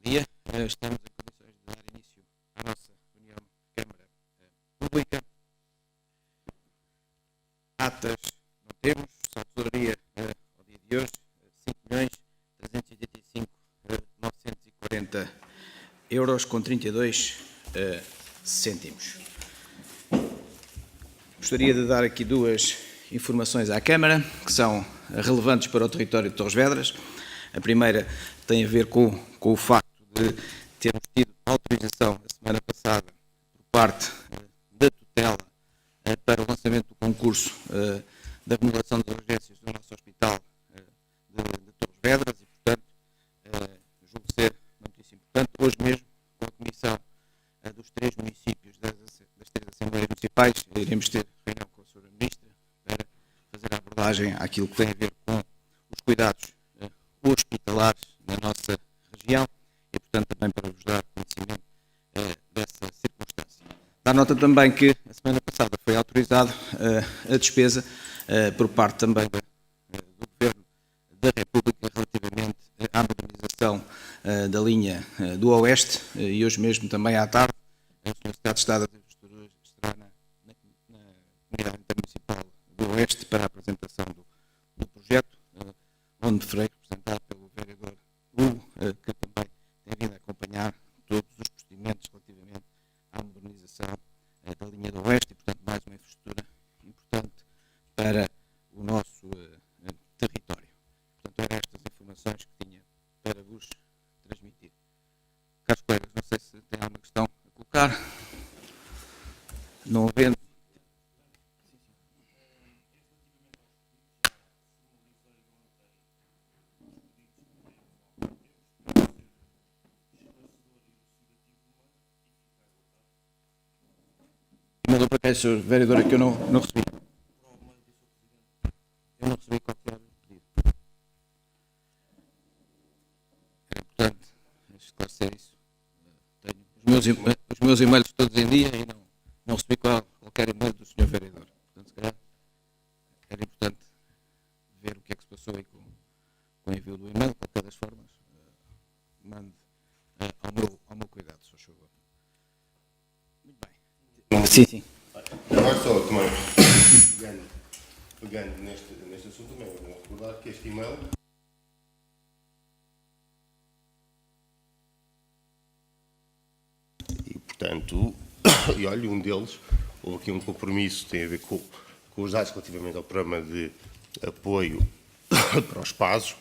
dia. Estamos em condições de dar início à nossa reunião de Câmara Pública. Atas não temos, só tesouraria ao dia de hoje, 5.385.940 euros com 32 cêntimos. Gostaria de dar aqui duas informações à Câmara, que são relevantes para o território de Torres Vedras. A primeira tem a ver com o facto de termos tido autorização a semana passada por parte da tutela para o lançamento do concurso da remodelação das urgências do nosso hospital de Torres Vedras e, portanto, julgo ser uma notícia importante. Hoje mesmo, com a Comissão dos três municípios das três Assembleias Municipais, iremos ter reunião com a Sra. Ministra para fazer a abordagem àquilo que tem a ver com os cuidados hospitalares na nossa região e, portanto, também para vos dar conhecimento dessa circunstância. Dar nota também que a semana passada foi autorizado a despesa por parte também do Governo da República relativamente à modernização da linha do Oeste e hoje mesmo também à tarde o Sr. Secretário de Estado das Infraestruturas estará na Comunidade Intermunicipal do Oeste para a apresentação do projeto, onde me farei representar pelo vereador Hugo, que também tem vindo a acompanhar todos os procedimentos relativamente à modernização da linha do Oeste e, portanto, mais uma infraestrutura importante para o nosso território. Portanto, eram estas informações que tinha para vos transmitir. Caros colegas, não sei se têm alguma questão a colocar. Não havendo. Mandou para cá, Sr. Vereador, é que eu não recebi. Eu não recebi qualquer pedido. É importante esclarecer isso. Tenho os meus e-mails todos em dia e não recebi qualquer e-mail do Sr. Vereador. Portanto, se calhar, era importante ver o que é que se passou aí com o envio do e-mail. De qualquer das formas, mande ao meu cuidado, se faz favor. Muito bem. Sim. Agora só também, pegando neste assunto, também vou recordar que este e-mail e, portanto, e olha, um deles, houve aqui um compromisso que tem a ver com os dados relativamente ao programa de apoio para os PASOs,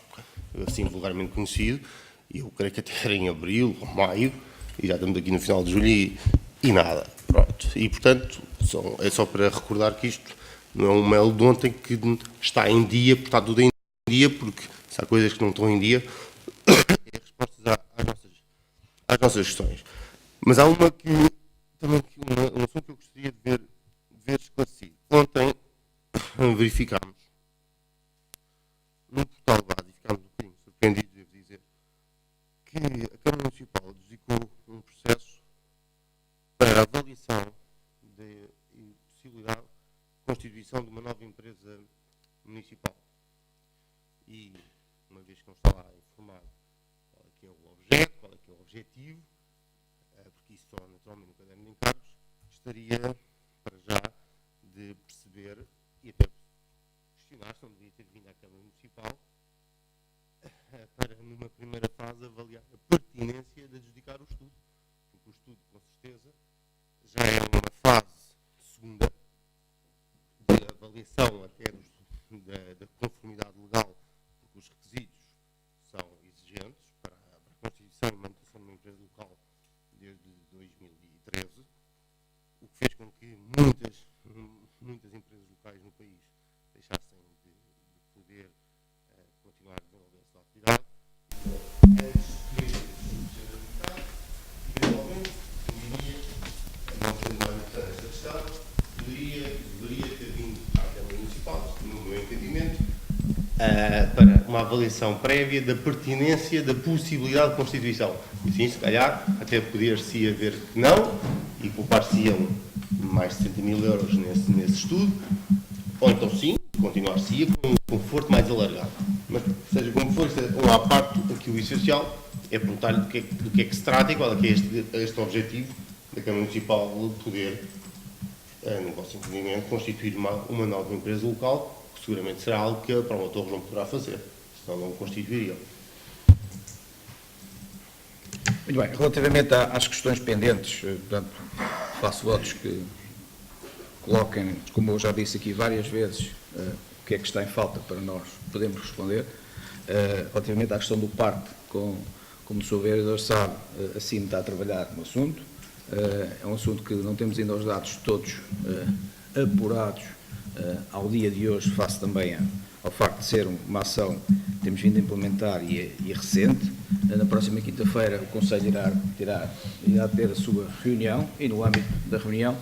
assim vulgarmente conhecido, e eu creio que até era em abril ou maio, e já estamos aqui no final de julho e nada. Pronto. E, portanto, é só para recordar que isto não é um mail de ontem que está em dia, porque está tudo em dia, porque se há coisas que não estão em dia, é respostas às nossas questões. Mas há uma que, também, um assunto que eu gostaria de ver esclarecido. Ontem verificámos no portal base, e ficámos um bocadinho surpreendidos, devo dizer, que a Câmara Municipal dedicou um processo para a avaliação e possibilidade de constituição de uma nova empresa municipal. E, uma vez que não está lá informado qual é que é o objeto, qual é que é o objetivo, porque isso só naturalmente no caderno de encargos, gostaria, para já, de perceber e até questionar se não deveria ter vindo à Câmara Municipal para, numa primeira fase, avaliar a pertinência de adjudicar o estudo. Porque o estudo, com certeza, já é uma fase segunda de avaliação até da conformidade legal, porque os requisitos são exigentes para a constituição e manutenção de uma empresa local desde 2013, o que fez com que muitas empresas locais no país deixassem de poder continuar a desenvolver a sua atividade. Deveria ter vindo à Câmara Municipal, no meu entendimento, para uma avaliação prévia da pertinência da possibilidade de constituição. E sim, se calhar, até poder-se haver que não, e poupar-se-iam mais de 60 mil euros nesse estudo, ou então sim, continuar-se-ia com um conforto mais alargado. Mas, seja como for, isso é uma parte aqui o essencial, é perguntar-lhe do que é que se trata e qual é que é este objetivo da Câmara Municipal de poder, no vosso entendimento, constituir uma nova empresa local, que seguramente será algo que a Proma Torres não poderá fazer, senão não o constituiria. Muito bem, relativamente às questões pendentes, portanto, faço votos que coloquem, como eu já disse aqui várias vezes, o que é que está em falta para nós podermos responder. Relativamente à questão do parque, como o Sr. Vereador sabe, assim está a trabalhar no assunto. É um assunto que não temos ainda os dados todos apurados ao dia de hoje, face também ao facto de ser uma ação que temos vindo a implementar e recente. Na próxima quinta-feira o Conselho irá ter a sua reunião e no âmbito da reunião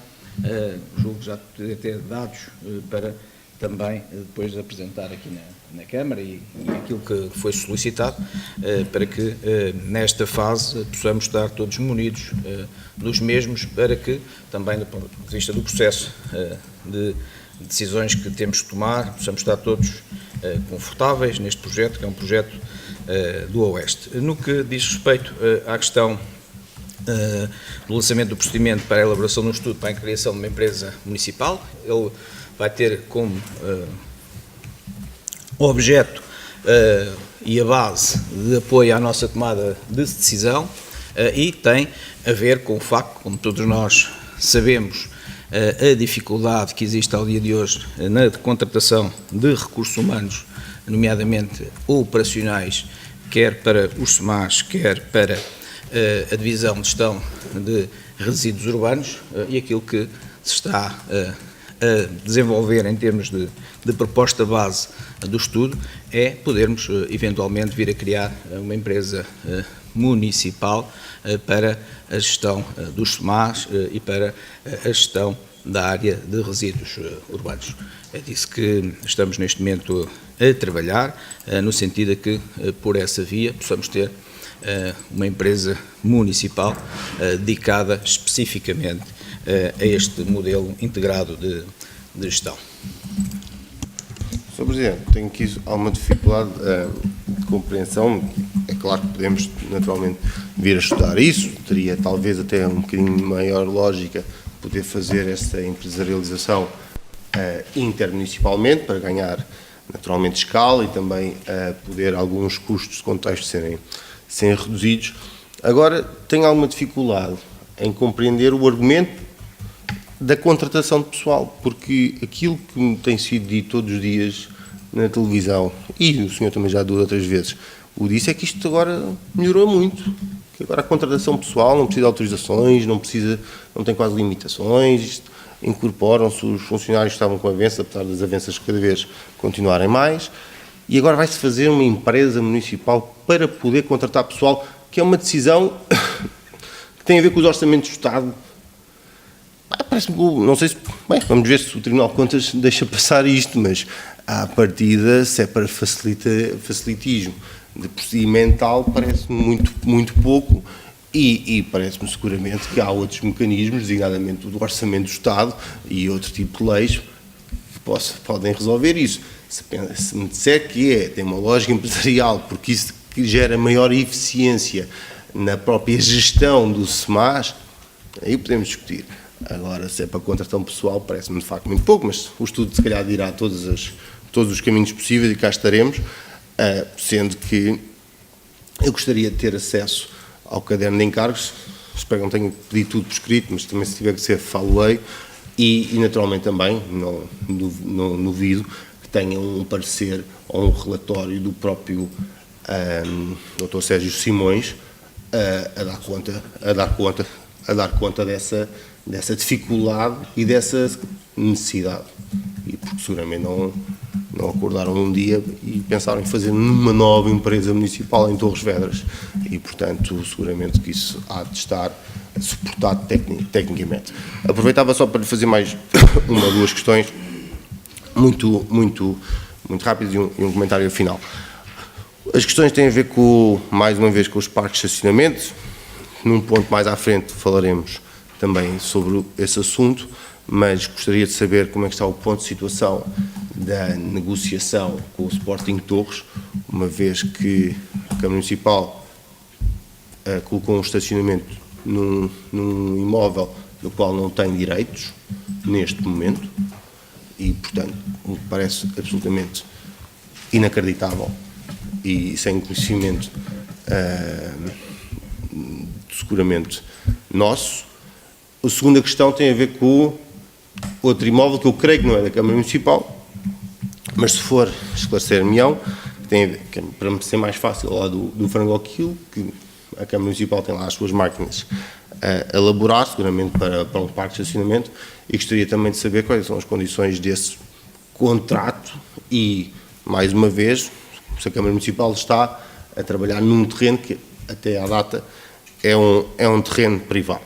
julgo já poder ter dados para também depois apresentar aqui na Câmara e aquilo que foi solicitado para que nesta fase possamos estar todos munidos dos mesmos, para que também do ponto de vista do processo de decisões que temos que tomar, possamos estar todos confortáveis neste projeto, que é um projeto do Oeste. No que diz respeito à questão do lançamento do procedimento para a elaboração de um estudo para a criação de uma empresa municipal, ele vai ter como objeto e a base de apoio à nossa tomada de decisão e tem a ver com o facto, como todos nós sabemos, a dificuldade que existe ao dia de hoje na contratação de recursos humanos, nomeadamente operacionais, quer para os SMAs, quer para a divisão de gestão de resíduos urbanos, e aquilo que se está a desenvolver em termos de proposta base do estudo é podermos eventualmente vir a criar uma empresa municipal para a gestão dos SMAs e para a gestão da área de resíduos urbanos. É disso que estamos neste momento a trabalhar, no sentido de que por essa via possamos ter uma empresa municipal dedicada especificamente a este modelo integrado de gestão. Sr. Presidente, tenho aqui alguma dificuldade de compreensão. É claro que podemos naturalmente vir a estudar isso, teria talvez até um bocadinho maior lógica poder fazer essa empresarialização intermunicipalmente para ganhar naturalmente escala e também poder alguns custos de contexto serem reduzidos. Agora, tenho alguma dificuldade em compreender o argumento da contratação de pessoal, porque aquilo que me tem sido dito todos os dias na televisão, e o senhor também já duas ou três vezes o disse, é que isto agora melhorou muito, que agora a contratação pessoal não precisa de autorizações, não tem quase limitações, incorporam-se os funcionários que estavam com avanço, apesar das avanças cada vez continuarem mais, e agora vai-se fazer uma empresa municipal para poder contratar pessoal, que é uma decisão que tem a ver com os orçamentos do Estado. Parece-me, não sei se, bem, vamos ver se o Tribunal de Contas deixa passar isto, mas à partida, se é para facilitismo de procedimental, parece-me muito pouco e parece-me seguramente que há outros mecanismos, designadamente o do Orçamento do Estado e outro tipo de leis, que podem resolver isso. Se me disser que tem uma lógica empresarial, porque isso que gera maior eficiência na própria gestão do SMAS, aí podemos discutir. Agora, se é para contratação pessoal, parece-me de facto muito pouco, mas o estudo se calhar dirá todos os caminhos possíveis e cá estaremos, sendo que eu gostaria de ter acesso ao caderno de encargos, espero que não tenha pedido tudo por escrito, mas também se tiver que ser, falo-ei, e naturalmente também, não duvido, que tenha um parecer ou um relatório do próprio Dr. Sérgio Simões a dar conta dessa dificuldade e dessa necessidade. E porque seguramente não acordaram um dia e pensaram em fazer uma nova empresa municipal em Torres Vedras. E, portanto, seguramente que isso há de estar suportado tecnicamente. Aproveitava só para lhe fazer mais uma ou duas questões muito rápidas e um comentário final. As questões têm a ver mais uma vez, com os parques de estacionamento. Num ponto mais à frente falaremos também sobre esse assunto, mas gostaria de saber como é que está o ponto de situação da negociação com o Sporting Torres, uma vez que a Câmara Municipal colocou um estacionamento num imóvel no qual não tem direitos, neste momento, e, portanto, me parece absolutamente inacreditável e sem conhecimento seguramente nosso. A segunda questão tem a ver com outro imóvel que eu creio que não é da Câmara Municipal, mas se for esclarecer-me-ão, para me ser mais fácil, lá do Frango ao Quilo, que a Câmara Municipal tem lá as suas máquinas a elaborar, seguramente para um parque de estacionamento, e gostaria também de saber quais são as condições desse contrato e, mais uma vez, se a Câmara Municipal está a trabalhar num terreno que, até à data, é um terreno privado.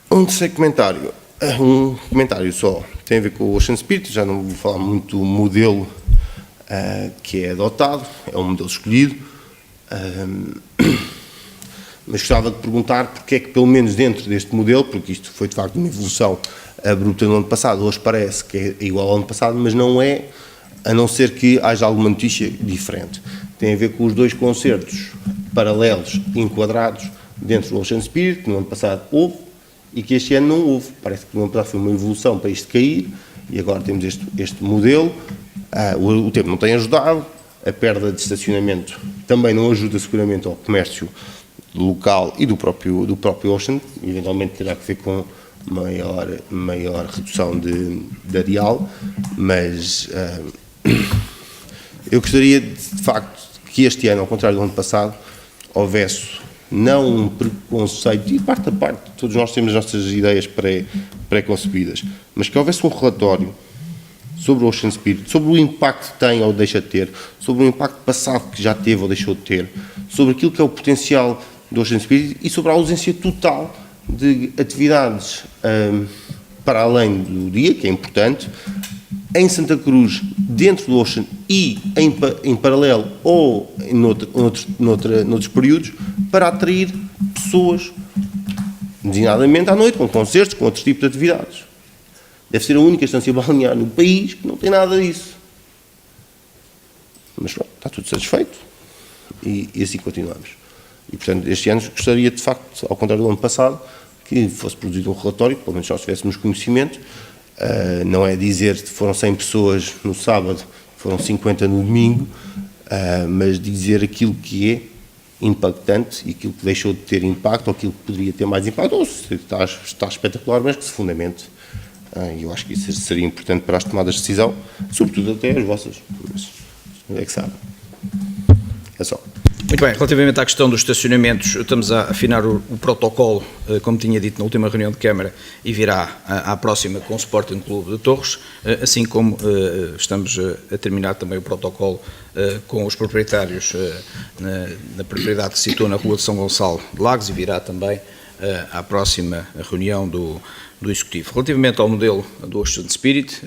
Um terceiro comentário, um comentário só, tem a ver com o Ocean Spirit, já não vou falar muito do modelo que é adotado, é um modelo escolhido, mas gostava de perguntar porque é que, pelo menos dentro deste modelo, porque isto foi de facto uma evolução abrupta no ano passado, hoje parece que é igual ao ano passado, mas não é, a não ser que haja alguma notícia diferente. Tem a ver com os dois concertos paralelos enquadrados dentro do Ocean Spirit, que no ano passado houve e que este ano não houve. Parece que no ano passado foi uma evolução para isto cair e agora temos este modelo. O tempo não tem ajudado, a perda de estacionamento também não ajuda seguramente ao comércio local e do próprio Ocean, eventualmente terá que ver com maior redução de areal, mas eu gostaria de facto que este ano, ao contrário do ano passado, houvesse não um preconceito, e parte a parte, todos nós temos as nossas ideias pré-concebidas, mas que houvesse um relatório sobre o Ocean Spirit, sobre o impacto que tem ou deixa de ter, sobre o impacto passado que já teve ou deixou de ter, sobre aquilo que é o potencial do Ocean Spirit e sobre a ausência total de atividades para além do dia, que é importante, em Santa Cruz, dentro do Ocean e em paralelo ou noutros períodos, para atrair pessoas, designadamente à noite, com concertos, com outros tipos de atividades. Deve ser a única estância balnear no país que não tem nada disso. Mas pronto, está tudo satisfeito e assim continuamos. E, portanto, este ano gostaria, de facto, ao contrário do ano passado, que fosse produzido um relatório, pelo menos nós tivéssemos conhecimento. Não é dizer que foram 100 pessoas no sábado, foram 50 no domingo, mas dizer aquilo que é impactante e aquilo que deixou de ter impacto, ou aquilo que poderia ter mais impacto, ou se está espetacular, mas que se fundamente. Eu acho que isso seria importante para as tomadas de decisão, sobretudo até as vossas. Mas é que sabe. É só. Muito bem, relativamente à questão dos estacionamentos, estamos a afinar o protocolo, como tinha dito na última reunião de Câmara, e virá à próxima com o Sporting Clube de Torres, assim como estamos a terminar também o protocolo com os proprietários na propriedade que se situa na Rua de São Gonçalo de Lagos e virá também à próxima reunião do Executivo. Relativamente ao modelo do Ocean Spirit,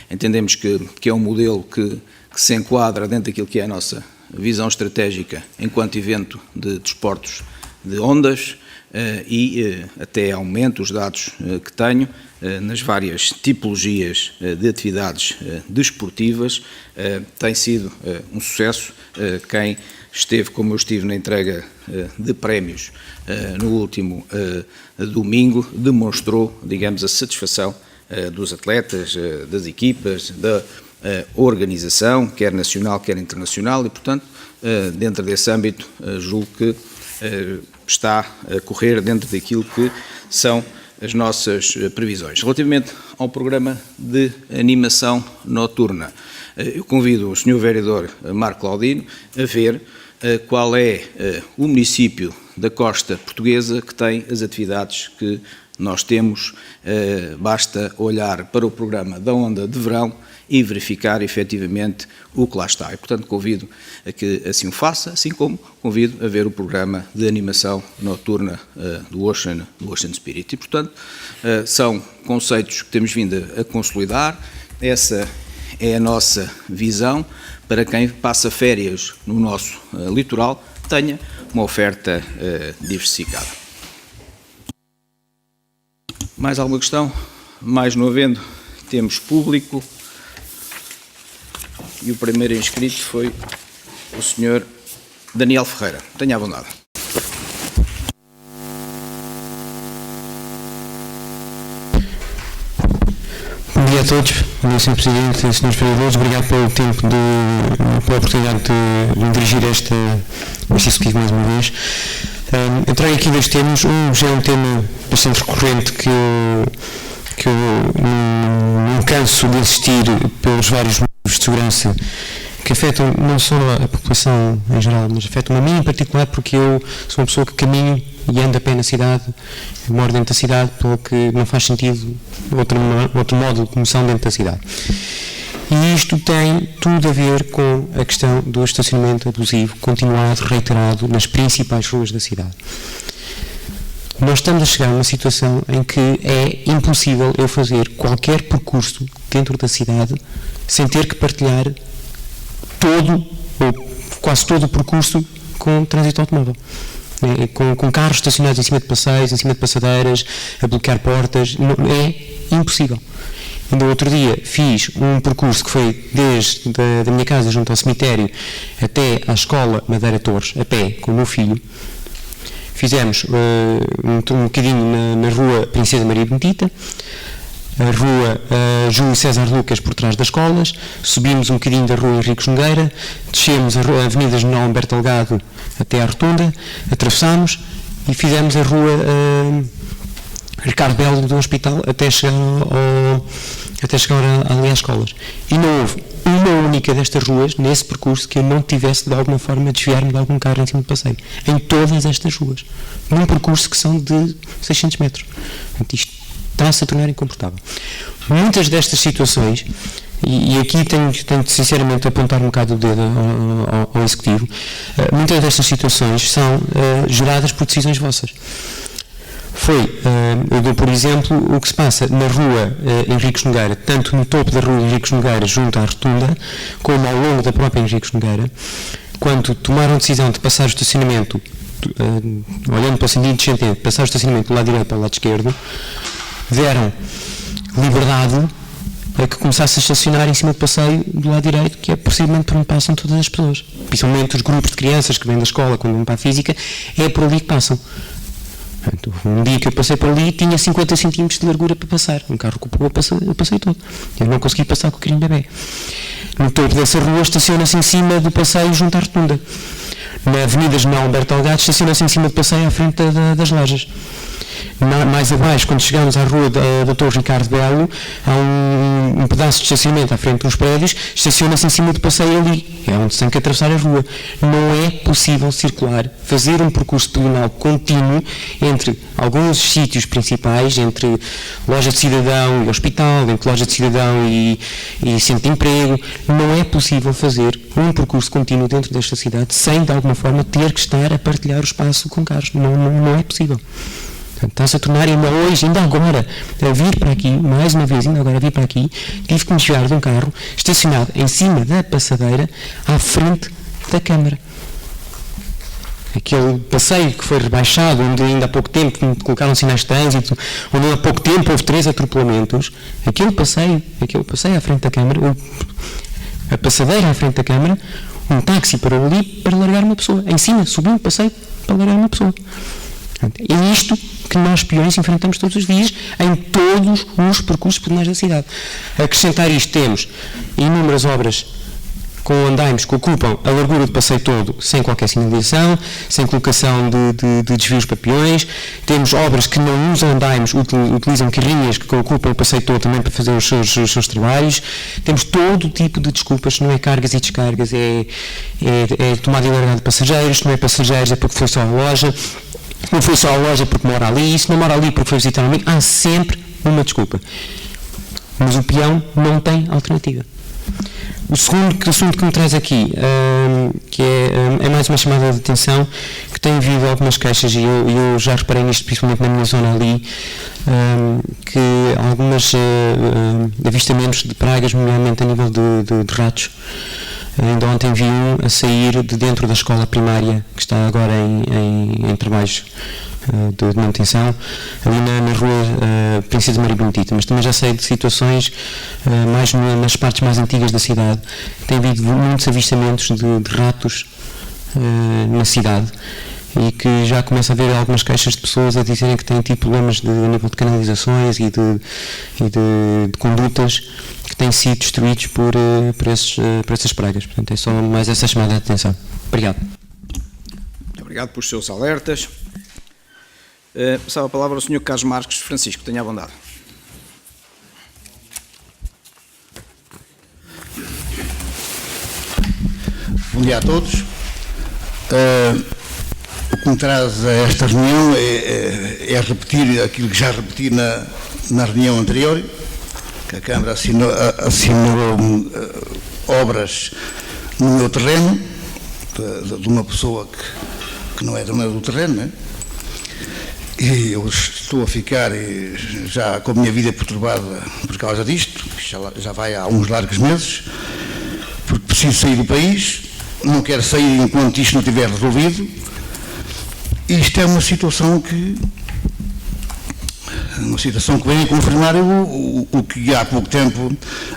entendemos que é um modelo que se enquadra dentro daquilo que é a nossa visão estratégica enquanto evento de desportos de ondas e até aumento os dados que tenho nas várias tipologias de atividades desportivas. Tem sido um sucesso. Quem esteve, como eu estive, na entrega de prémios no último domingo, demonstrou, digamos, a satisfação dos atletas, das equipas, da organização, quer nacional, quer internacional, e, portanto, dentro desse âmbito, julgo que está a correr dentro daquilo que são as nossas previsões. Relativamente ao programa de animação noturna, eu convido o Sr. Vereador Marco Claudino a ver qual é o município da costa portuguesa que tem as atividades que nós temos. Basta olhar para o programa da Onda de Verão e verificar efetivamente o que lá está. E, portanto, convido a que assim o faça, assim como convido a ver o programa de animação noturna do Ocean Spirit. E, portanto, são conceitos que temos vindo a consolidar. Essa é a nossa visão para quem passa férias no nosso litoral, tenha uma oferta diversificada. Mais alguma questão? Mais não havendo, temos público. E o primeiro inscrito foi o Sr. Daniel Ferreira. Tenha a bondade. Bom dia a todos, bom dia Sr. Presidente, Srs. Vereadores, obrigado pelo tempo, pela oportunidade de dirigir este executivo mais uma vez. Eu trago aqui dois temas, um já é um tema bastante recorrente que eu não canso de insistir pelos vários motivos de segurança que afetam não só a população em geral, mas afetam a mim em particular, porque eu sou uma pessoa que caminho e ando a pé na cidade, moro dentro da cidade, pelo que não faz sentido outro modo de locomoção dentro da cidade. E isto tem tudo a ver com a questão do estacionamento abusivo, continuado, reiterado, nas principais ruas da cidade. Nós estamos a chegar a uma situação em que é impossível eu fazer qualquer percurso dentro da cidade sem ter que partilhar todo, ou quase todo o percurso com trânsito automóvel. Com carros estacionados em cima de passeios, em cima de passadeiras, a bloquear portas, é impossível. Ainda outro dia fiz um percurso que foi desde da minha casa junto ao cemitério até à escola Madeira Torres, a pé, com o meu filho. Fizemos um bocadinho na rua Princesa Maria Benedita, a rua Júlio César Lucas por trás das escolas, subimos um bocadinho da rua Henriques Nogueira, descemos a Avenida General Humberto Delgado até à Rotunda, atravessámos e fizemos a rua Ricardo Belo do Hospital até chegar ali às escolas. E não houve uma única destas ruas, nesse percurso, que eu não tivesse de alguma forma desviar-me de algum carro em cima de passeio. Em todas estas ruas. Num percurso que são de 600 metros. Portanto, isto está-se a tornar incomportável. Muitas destas situações, e aqui tenho de sinceramente apontar um bocado o dedo ao Executivo, muitas destas situações são geradas por decisões vossas. Eu dou por exemplo o que se passa na rua Henriques Nogueira, tanto no topo da rua Henriques Nogueira junto à Rotunda, como ao longo da própria Henriques Nogueira, quando tomaram a decisão de passar o estacionamento, olhando para o sentido descendente, passar o estacionamento do lado direito para o lado esquerdo, deram liberdade a que começasse a estacionar em cima do passeio do lado direito, que é precisamente por onde passam todas as pessoas. Principalmente os grupos de crianças que vêm da escola, quando vão para a física, é por ali que passam. Um dia que eu passei por ali, tinha 50 cm de largura para passar. Um carro ocupou o passeio todo. Eu não consegui passar com o carinho bebê. No topo dessa rua, estaciona-se em cima do passeio junto à Rotunda. Na Avenida General Humberto Delgado, estaciona-se em cima do passeio à frente das lajes. Mais abaixo, quando chegamos à rua da Dr. Ricardo Belo, há um pedaço de estacionamento à frente dos prédios, estaciona-se em cima do passeio ali, é onde se tem que atravessar a rua. Não é possível circular, fazer um percurso pedonal contínuo entre alguns sítios principais, entre loja de cidadão e hospital, entre loja de cidadão e centro de emprego. Não é possível fazer um percurso contínuo dentro desta cidade sem, de alguma forma, ter que estar a partilhar o espaço com carros. Não é possível. Está-se a tornar ainda agora, a vir para aqui, mais uma vez, ainda agora a vir para aqui, tive que me desviar de um carro estacionado em cima da passadeira, à frente da Câmara. Aquele passeio que foi rebaixado, onde ainda há pouco tempo colocaram sinais de trânsito, onde há pouco tempo houve 3 atropelamentos, aquele passeio à frente da Câmara, a passadeira à frente da Câmara, um táxi parou ali para largar uma pessoa, em cima, subiu o passeio para largar uma pessoa. É isto que nós, peões, enfrentamos todos os dias em todos os percursos pedonais da cidade. A acrescentar isto, temos inúmeras obras com andaimes que ocupam a largura do passeio todo sem qualquer sinalização, sem colocação de desvios para peões. Temos obras que não usam andaimes, utilizam carrinhas que ocupam o passeio todo também para fazer os seus trabalhos. Temos todo o tipo de desculpas, não é cargas e descargas, é tomada e largada de passageiros, não é passageiros, é porque foi só a loja. Não foi só a loja porque mora ali, e se não mora ali porque foi visitar um amigo, há sempre uma desculpa. Mas o peão não tem alternativa. O segundo assunto que me traz aqui, que é mais uma chamada de atenção, que tem havido algumas queixas, e eu já reparei nisto principalmente na minha zona ali, que alguns avistamentos de pragas, nomeadamente a nível de ratos. Ainda ontem vi um a sair de dentro da escola primária, que está agora em trabalhos de manutenção, ali na rua Princesa Maria Benedita, mas também já sei de situações mais nas partes mais antigas da cidade. Tem havido muitos avistamentos de ratos na cidade, e que já começa a haver algumas queixas de pessoas a dizerem que têm tido problemas a nível de canalizações e de condutas que têm sido destruídos por essas pragas. Portanto, é só mais essa chamada de atenção. Obrigado. Obrigado pelos seus alertas. Passava a palavra ao Sr. Carlos Marques Francisco. Tenha a bondade. Bom dia a todos. O que me traz a esta reunião é repetir aquilo que já repeti na reunião anterior, que a Câmara assinou obras no meu terreno, de uma pessoa que não é dona do terreno, né? E eu estou a ficar já com a minha vida perturbada por causa disto, já vai há uns largos meses, porque preciso sair do país, não quero sair enquanto isto não estiver resolvido. Isto é uma situação que vem a confirmar o que há pouco tempo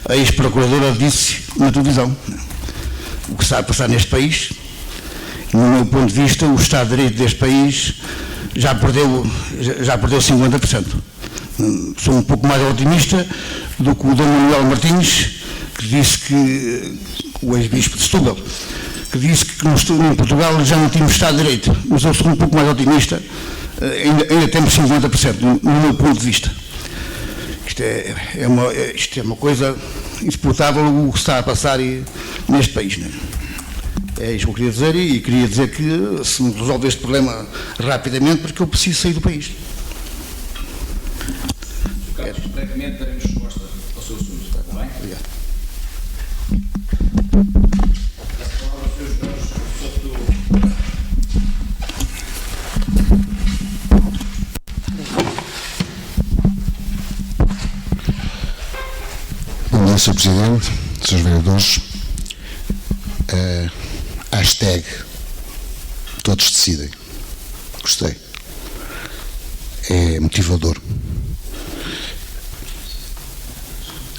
a ex-procuradora disse na televisão. O que está a passar neste país, no meu ponto de vista, o Estado de Direito deste país já perdeu 50%. Sou um pouco mais otimista do que o Dom Manuel Martins, que disse que, o ex-bispo de Setúbal, que disse que em Portugal já não tínhamos Estado de Direito, mas eu sou um pouco mais otimista, ainda temos 50%, no meu ponto de vista. Isto é uma coisa insuportável o que está a passar neste país, não é? É isso que eu queria dizer, e queria dizer que se me resolve este problema rapidamente, porque eu preciso sair do país. Carlos, brevemente daremos resposta ao seu assunto, está bem? Obrigado. Bom dia, Sr. Presidente, Srs. Vereadores. Hashtag todos decidem. Gostei. É motivador.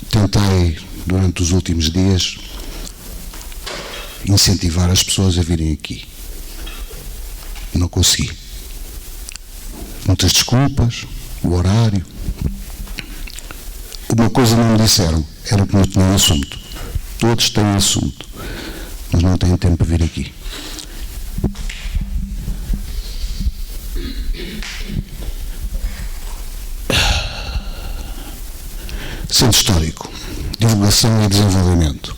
Tentei, durante os últimos dias, incentivar as pessoas a virem aqui. Não consegui. Muitas desculpas, o horário. Uma coisa não me disseram, era que não tinham assunto. Todos têm assunto, mas não têm tempo para vir aqui. Centro Histórico, divulgação e desenvolvimento.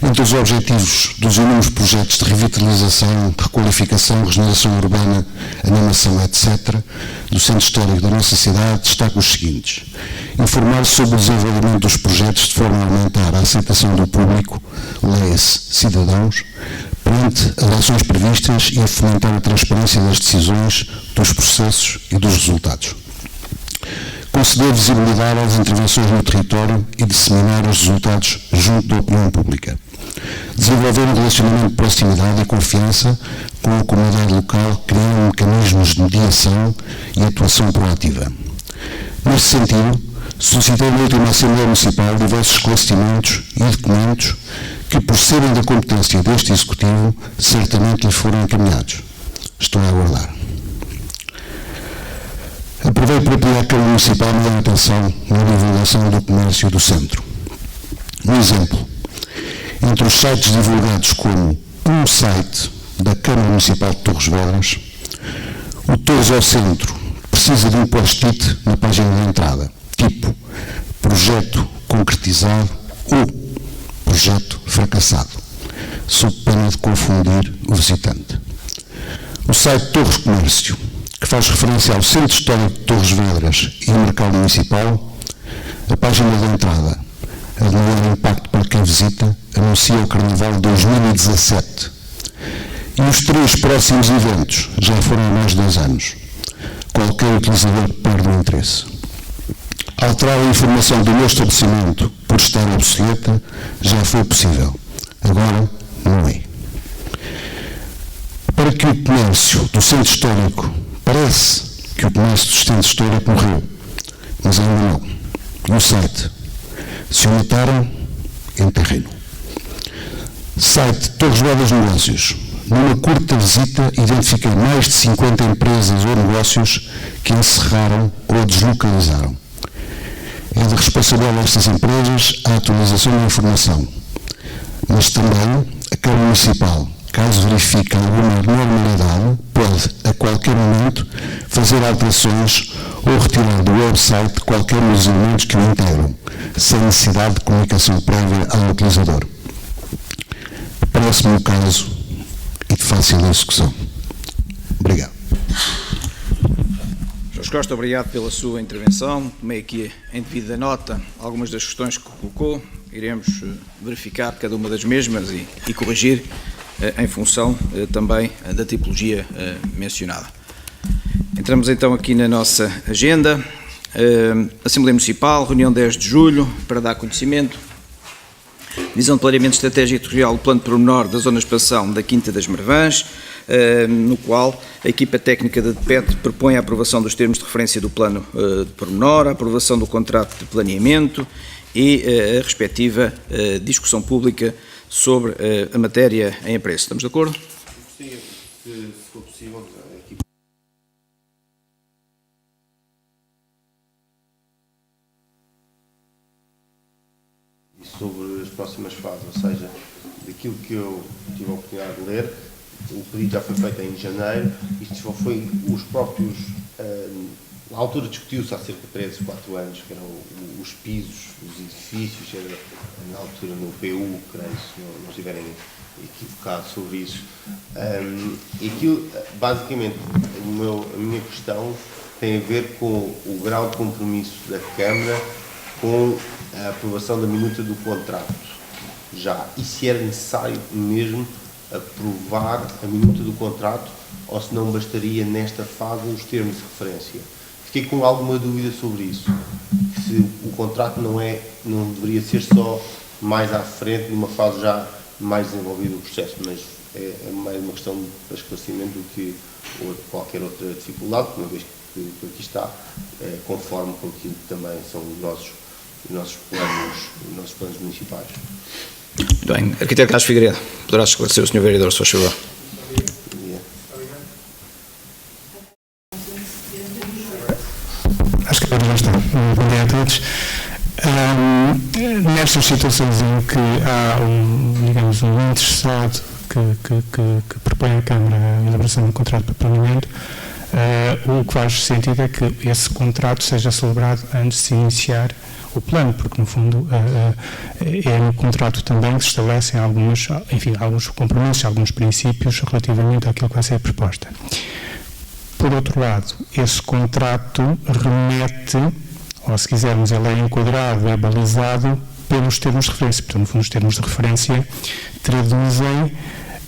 Entre os objetivos dos inúmeros projetos de revitalização, requalificação, regeneração urbana, animação, etc., do Centro Histórico da nossa cidade, destaco os seguintes: informar sobre o desenvolvimento dos projetos de forma a aumentar a aceitação do público, leia-se cidadãos, perante as ações previstas e a fomentar a transparência das decisões, dos processos e dos resultados. Conceder visibilidade às intervenções no território e disseminar os resultados junto da opinião pública. Desenvolver um relacionamento de proximidade e confiança com a comunidade local, criando mecanismos de mediação e atuação proativa. Neste sentido, solicitei na última Assembleia Municipal diversos esclarecimentos e documentos que, por serem da competência deste Executivo, certamente lhe foram encaminhados. Estou a aguardar. Aproveito para pedir à Câmara Municipal maior atenção na divulgação do comércio do centro. Um exemplo, entre os sites divulgados como um site da Câmara Municipal de Torres Vedras, o Torres ao Centro precisa de um post-it na página de entrada, tipo projeto concretizado ou projeto fracassado, sob pena de confundir o visitante. O site Torres Comércio, que faz referência ao Centro Histórico de Torres Vedras e ao Mercado Municipal, a página de entrada, a de maior impacto para quem visita, anuncia o Carnaval 2017. E os 3 próximos eventos já foram há mais de 2 anos. Qualquer utilizador perde o interesse. Alterar a informação do meu estabelecimento por estar obsoleta já foi possível. Agora não é. Para que o comércio do Centro Histórico, parece que o comércio do Centro Histórico morreu, mas ainda não. No site, se o mataram, enterrem-no. Site Torres Vedras Negócios, numa curta visita, identifiquei mais de 50 empresas ou negócios que encerraram ou deslocalizaram. É de responsabilidade destas empresas a atualização da informação, mas também a Câmara Municipal, caso verifique alguma normalidade, pode, a qualquer momento, fazer alterações ou retirar do website qualquer dos elementos que o integram, sem necessidade de comunicação prévia ao utilizador. Parece-me o caso e de fácil execução. Obrigado. Jorge Costa, obrigado pela sua intervenção. Tomei aqui em devida nota algumas das questões que colocou. Iremos verificar cada uma das mesmas e corrigir em função também da tipologia mencionada. Entramos então aqui na nossa agenda. Assembleia Municipal, reunião 10 de julho, para dar conhecimento. Visão de planeamento estratégico territorial do plano de pormenor da zona de expansão da Quinta das Marvãs, no qual a equipa técnica da DPET propõe a aprovação dos termos de referência do plano de pormenor, a aprovação do contrato de planeamento e a respectiva discussão pública sobre a matéria em apreço. Estamos de acordo? Sim, se for possível, a equipa. E sobre as próximas fases, ou seja, daquilo que eu tive a oportunidade de ler, o pedido já foi feito em janeiro, isto só foi os próprios. Na altura discutiu-se há cerca de 3 ou 4 anos, que eram os pisos, os edifícios, era na altura no PU, creio, se não estiverem equivocados sobre isso. E aquilo, basicamente, a minha questão tem a ver com o grau de compromisso da Câmara com a aprovação da minuta do contrato. Já, e se era necessário mesmo aprovar a minuta do contrato, ou se não bastaria nesta fase os termos de referência. Fiquei com alguma dúvida sobre isso, se o contrato não deveria ser só mais à frente, numa fase já mais desenvolvida do processo, mas é mais uma questão de esclarecimento do que qualquer outra dificuldade, uma vez que aqui está, conforme com aquilo que também são os nossos planos municipais. Muito bem. Arquiteto Carlos Figueiredo, poderá esclarecer o Sr. Vereador, se faz favor. Acho que agora já está. Bom dia a todos. Nestas situações em que há um interessado que propõe à Câmara a elaboração de um contrato para planeamento, o que faz sentido é que esse contrato seja celebrado antes de se iniciar o plano, porque no fundo é no contrato também que se estabelecem alguns compromissos, alguns princípios relativamente àquilo que vai ser a proposta. Por outro lado, esse contrato remete, ou se quisermos, ele é enquadrado, é balizado pelos termos de referência. Portanto, no fundo, os termos de referência traduzem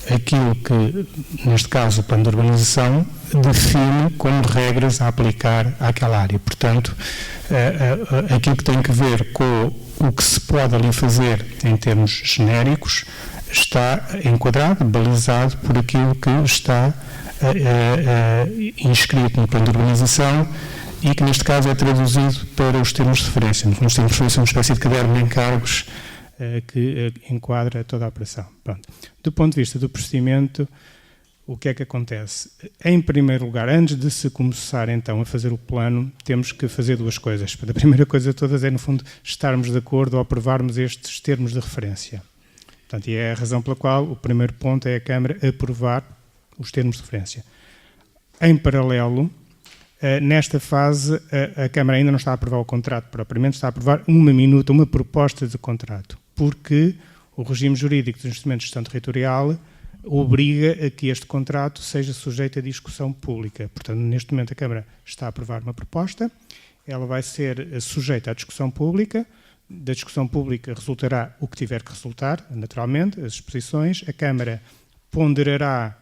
aquilo que, neste caso, o plano de urbanização define como regras a aplicar àquela área. Portanto, aquilo que tem que ver com o que se pode ali fazer em termos genéricos está enquadrado, balizado por aquilo que está inscrito no plano de urbanização e que neste caso é traduzido para os termos de referência. No fundo, os termos de referência são uma espécie de caderno de encargos que enquadra toda a operação. Pronto. Do ponto de vista do procedimento, o que é que acontece? Em primeiro lugar, antes de se começar então a fazer o plano, temos que fazer duas coisas. A primeira coisa de todas é, no fundo, estarmos de acordo ou aprovarmos estes termos de referência. Portanto, e é a razão pela qual o primeiro ponto é a Câmara aprovar os termos de referência. Em paralelo, nesta fase, a Câmara ainda não está a aprovar o contrato propriamente, está a aprovar uma minuta, uma proposta de contrato, porque o regime jurídico dos instrumentos de gestão territorial obriga a que este contrato seja sujeito a discussão pública. Portanto, neste momento a Câmara está a aprovar uma proposta, ela vai ser sujeita à discussão pública, da discussão pública resultará o que tiver que resultar, naturalmente, as exposições, a Câmara ponderará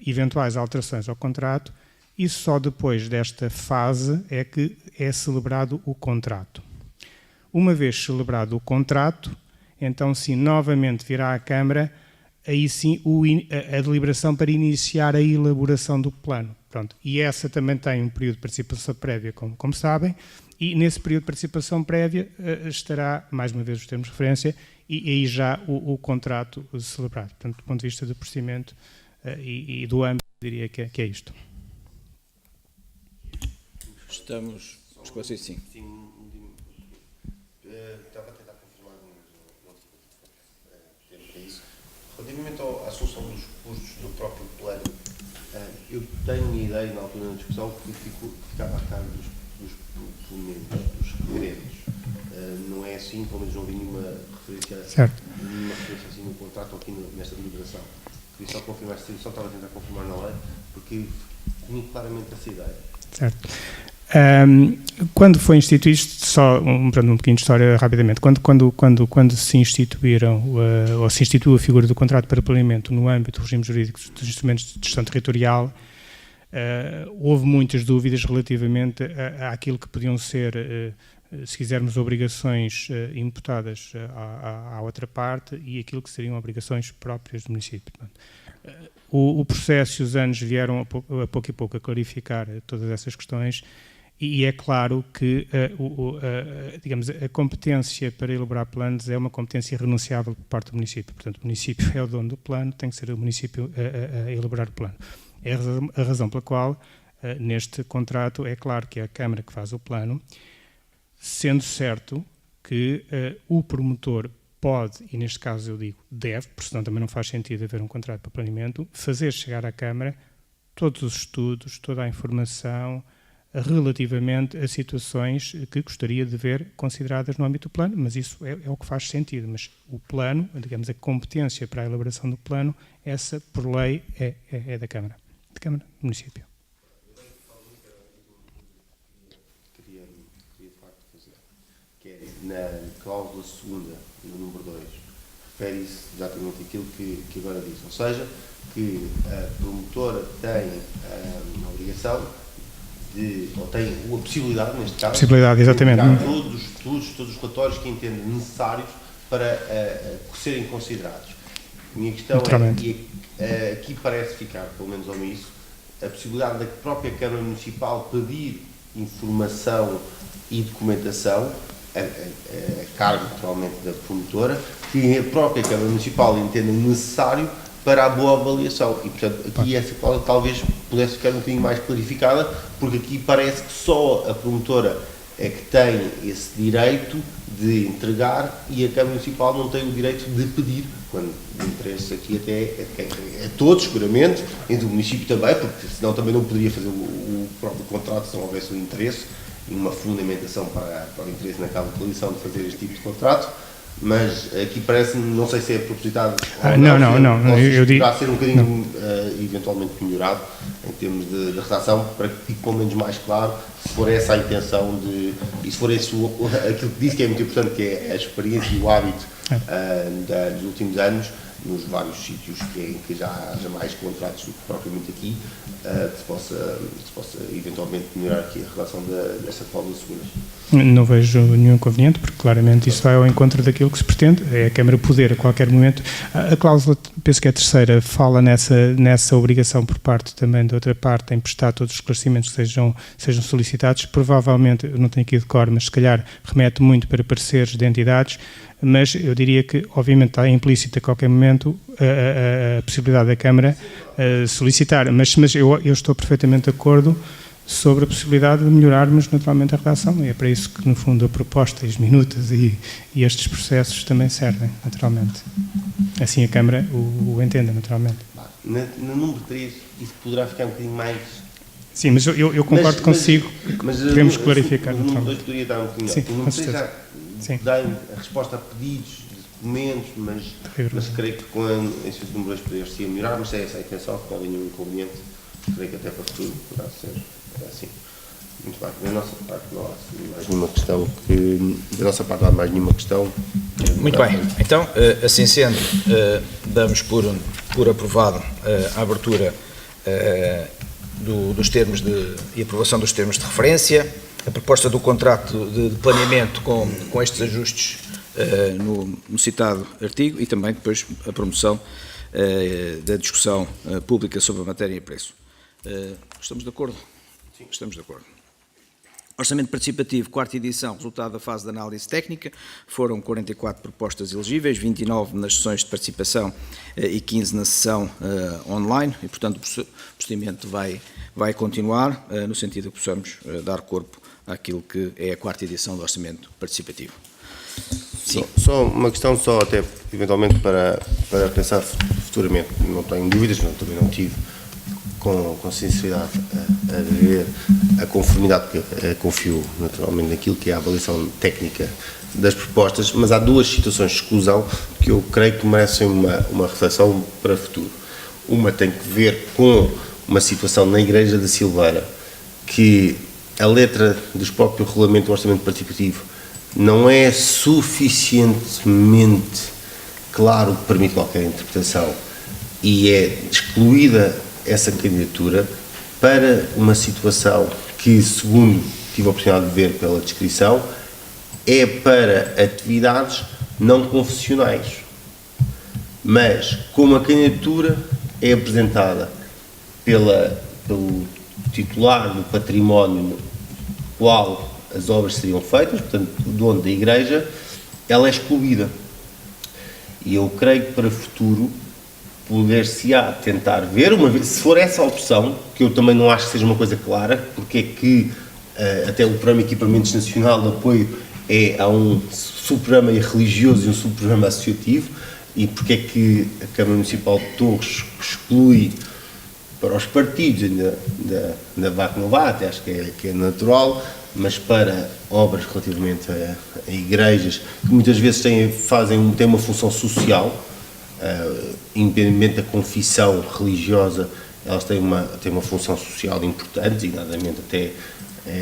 eventuais alterações ao contrato e só depois desta fase é que é celebrado o contrato. Uma vez celebrado o contrato, então sim, novamente virá à Câmara, aí sim a deliberação para iniciar a elaboração do plano. Pronto. E essa também tem um período de participação prévia, como sabem, e nesse período de participação prévia estará, mais uma vez, os termos de referência e aí já o contrato celebrado. Portanto, do ponto de vista do procedimento, e do âmbito, diria que é isto. Estamos esclarecidos, sim. Estava a tentar confirmar, não tempo para isso. Relativamente à solução dos custos do próprio plano, eu tenho a ideia, na altura da discussão, que ficava a cargo dos requerentes. Não é assim, pelo menos não vi nenhuma referência assim no contrato ou aqui nesta deliberação. Queria só confirmar esta situação, estava a tentar confirmar na lei, porque tinha claramente essa ideia. Certo. Quando foi instituído, só um pouquinho de história rapidamente, quando se instituíram, ou se instituiu a figura do contrato para planeamento no âmbito do regime jurídico dos instrumentos de gestão territorial, houve muitas dúvidas relativamente àquilo que podiam ser, se quisermos, obrigações imputadas à outra parte e aquilo que seriam obrigações próprias do município. O processo e os anos vieram a pouco e pouco a clarificar todas essas questões. E é claro que digamos, a competência para elaborar planos é uma competência irrenunciável por parte do município. Portanto, o município é o dono do plano, tem que ser o município a elaborar o plano. É a razão pela qual, neste contrato, é claro que é a Câmara que faz o plano, sendo certo que o promotor pode, e neste caso eu digo deve, porque senão também não faz sentido haver um contrato para planeamento, fazer chegar à Câmara todos os estudos, toda a informação relativamente a situações que gostaria de ver consideradas no âmbito do plano, mas isso é o que faz sentido. Mas o plano, digamos, a competência para a elaboração do plano, essa, por lei, é da Câmara, do município. Queria de facto fazer, que é na cláusula segunda, no número 2, refere-se exatamente aquilo que agora disse, ou seja, que a promotora tem a obrigação ou tem a possibilidade, neste caso, exatamente, de todos os estudos, todos os relatórios que entendem necessários para serem considerados. A minha questão é, aqui parece ficar, pelo menos ao isso, a possibilidade da própria Câmara Municipal pedir informação e documentação, a cargo, naturalmente, da promotora, que a própria Câmara Municipal entenda necessário para a boa avaliação. E, portanto, aqui essa cláusula talvez pudesse ficar um bocadinho mais clarificada, porque aqui parece que só a promotora é que tem esse direito de entregar e a Câmara Municipal não tem o direito de pedir, quando o interesse aqui até é todos, seguramente, entre o município também, porque senão também não poderia fazer o próprio contrato se não houvesse o interesse e uma fundamentação para o interesse naquela coalição de fazer este tipo de contrato. Mas aqui parece-me, não sei se é propositado não, eu digo poderá ser um bocadinho eventualmente melhorado em termos de redação, para que fique pelo menos mais claro, se for essa a intenção e se for esse aquilo que disse que é muito importante, que é a experiência e o hábito dos últimos anos, nos vários sítios que já haja mais contratos do que propriamente aqui, que se possa eventualmente melhorar aqui a relação desta cláusula segura. Não vejo nenhum inconveniente, porque claramente isso vai ao encontro daquilo que se pretende, é a Câmara poder a qualquer momento. A cláusula, penso que é a terceira, fala nessa obrigação por parte também da outra parte em prestar todos os esclarecimentos que sejam solicitados. Provavelmente, eu não tenho aqui de cor, mas se calhar remete muito para pareceres de entidades, mas eu diria que, obviamente, está implícita a qualquer momento a possibilidade da Câmara solicitar, mas eu estou perfeitamente de acordo sobre a possibilidade de melhorarmos naturalmente a redação, e é para isso que, no fundo, a proposta, as minutas e estes processos também servem, naturalmente. Assim a Câmara o entenda, naturalmente. No número 3, isso poderá ficar um bocadinho mais... Sim, mas eu concordo consigo, mas devemos clarificar. No número 2 poderia dar um bocadinho melhor. Sim, O número 3 já dá a resposta a pedidos de documentos, mas creio que com esse número 2 poderia-se melhorar, mas é essa a intenção, que não há nenhum inconveniente, creio que até para o futuro poderá ser assim. Muito bem, da nossa parte não há mais nenhuma questão. Da nossa parte não há mais nenhuma questão. Muito bem, então, assim sendo, damos por aprovado a abertura dos termos e aprovação dos termos de referência, a proposta do contrato de planeamento com estes ajustes no citado artigo e também depois a promoção da discussão pública sobre a matéria e preço. Estamos de acordo? Sim. Estamos de acordo. Orçamento participativo, quarta edição, resultado da fase de análise técnica, foram 44 propostas elegíveis, 29 nas sessões de participação e 15 na sessão online, e portanto o procedimento vai continuar, no sentido que possamos dar corpo àquilo que é a quarta edição do orçamento participativo. Sim. Só uma questão, só até eventualmente para pensar futuramente, não tenho dúvidas, também não tive com sinceridade a ver a conformidade, porque confio naturalmente naquilo que é a avaliação técnica das propostas, mas há duas situações de exclusão que eu creio que merecem uma reflexão para o futuro. Uma tem que ver com uma situação na Igreja da Silveira, que a letra dos próprios regulamentos do orçamento participativo não é suficientemente claro que permite qualquer interpretação e é excluída essa candidatura para uma situação que, segundo tive a oportunidade de ver pela descrição, é para atividades não confessionais. Mas, como a candidatura é apresentada pelo titular do património no qual as obras seriam feitas, portanto, o dono da igreja, ela é excluída. E eu creio que para o futuro poder-se-á tentar ver, uma vez, se for essa a opção, que eu também não acho que seja uma coisa clara, porque é que até o programa Equipamentos Nacional de Apoio há um subprograma religioso e um subprograma associativo, e porque é que a Câmara Municipal de Torres exclui para os partidos da VAC não vá, até acho que é natural, mas para obras relativamente a igrejas, que muitas vezes têm uma função social, independentemente da confissão religiosa, elas têm uma função social importante, designadamente até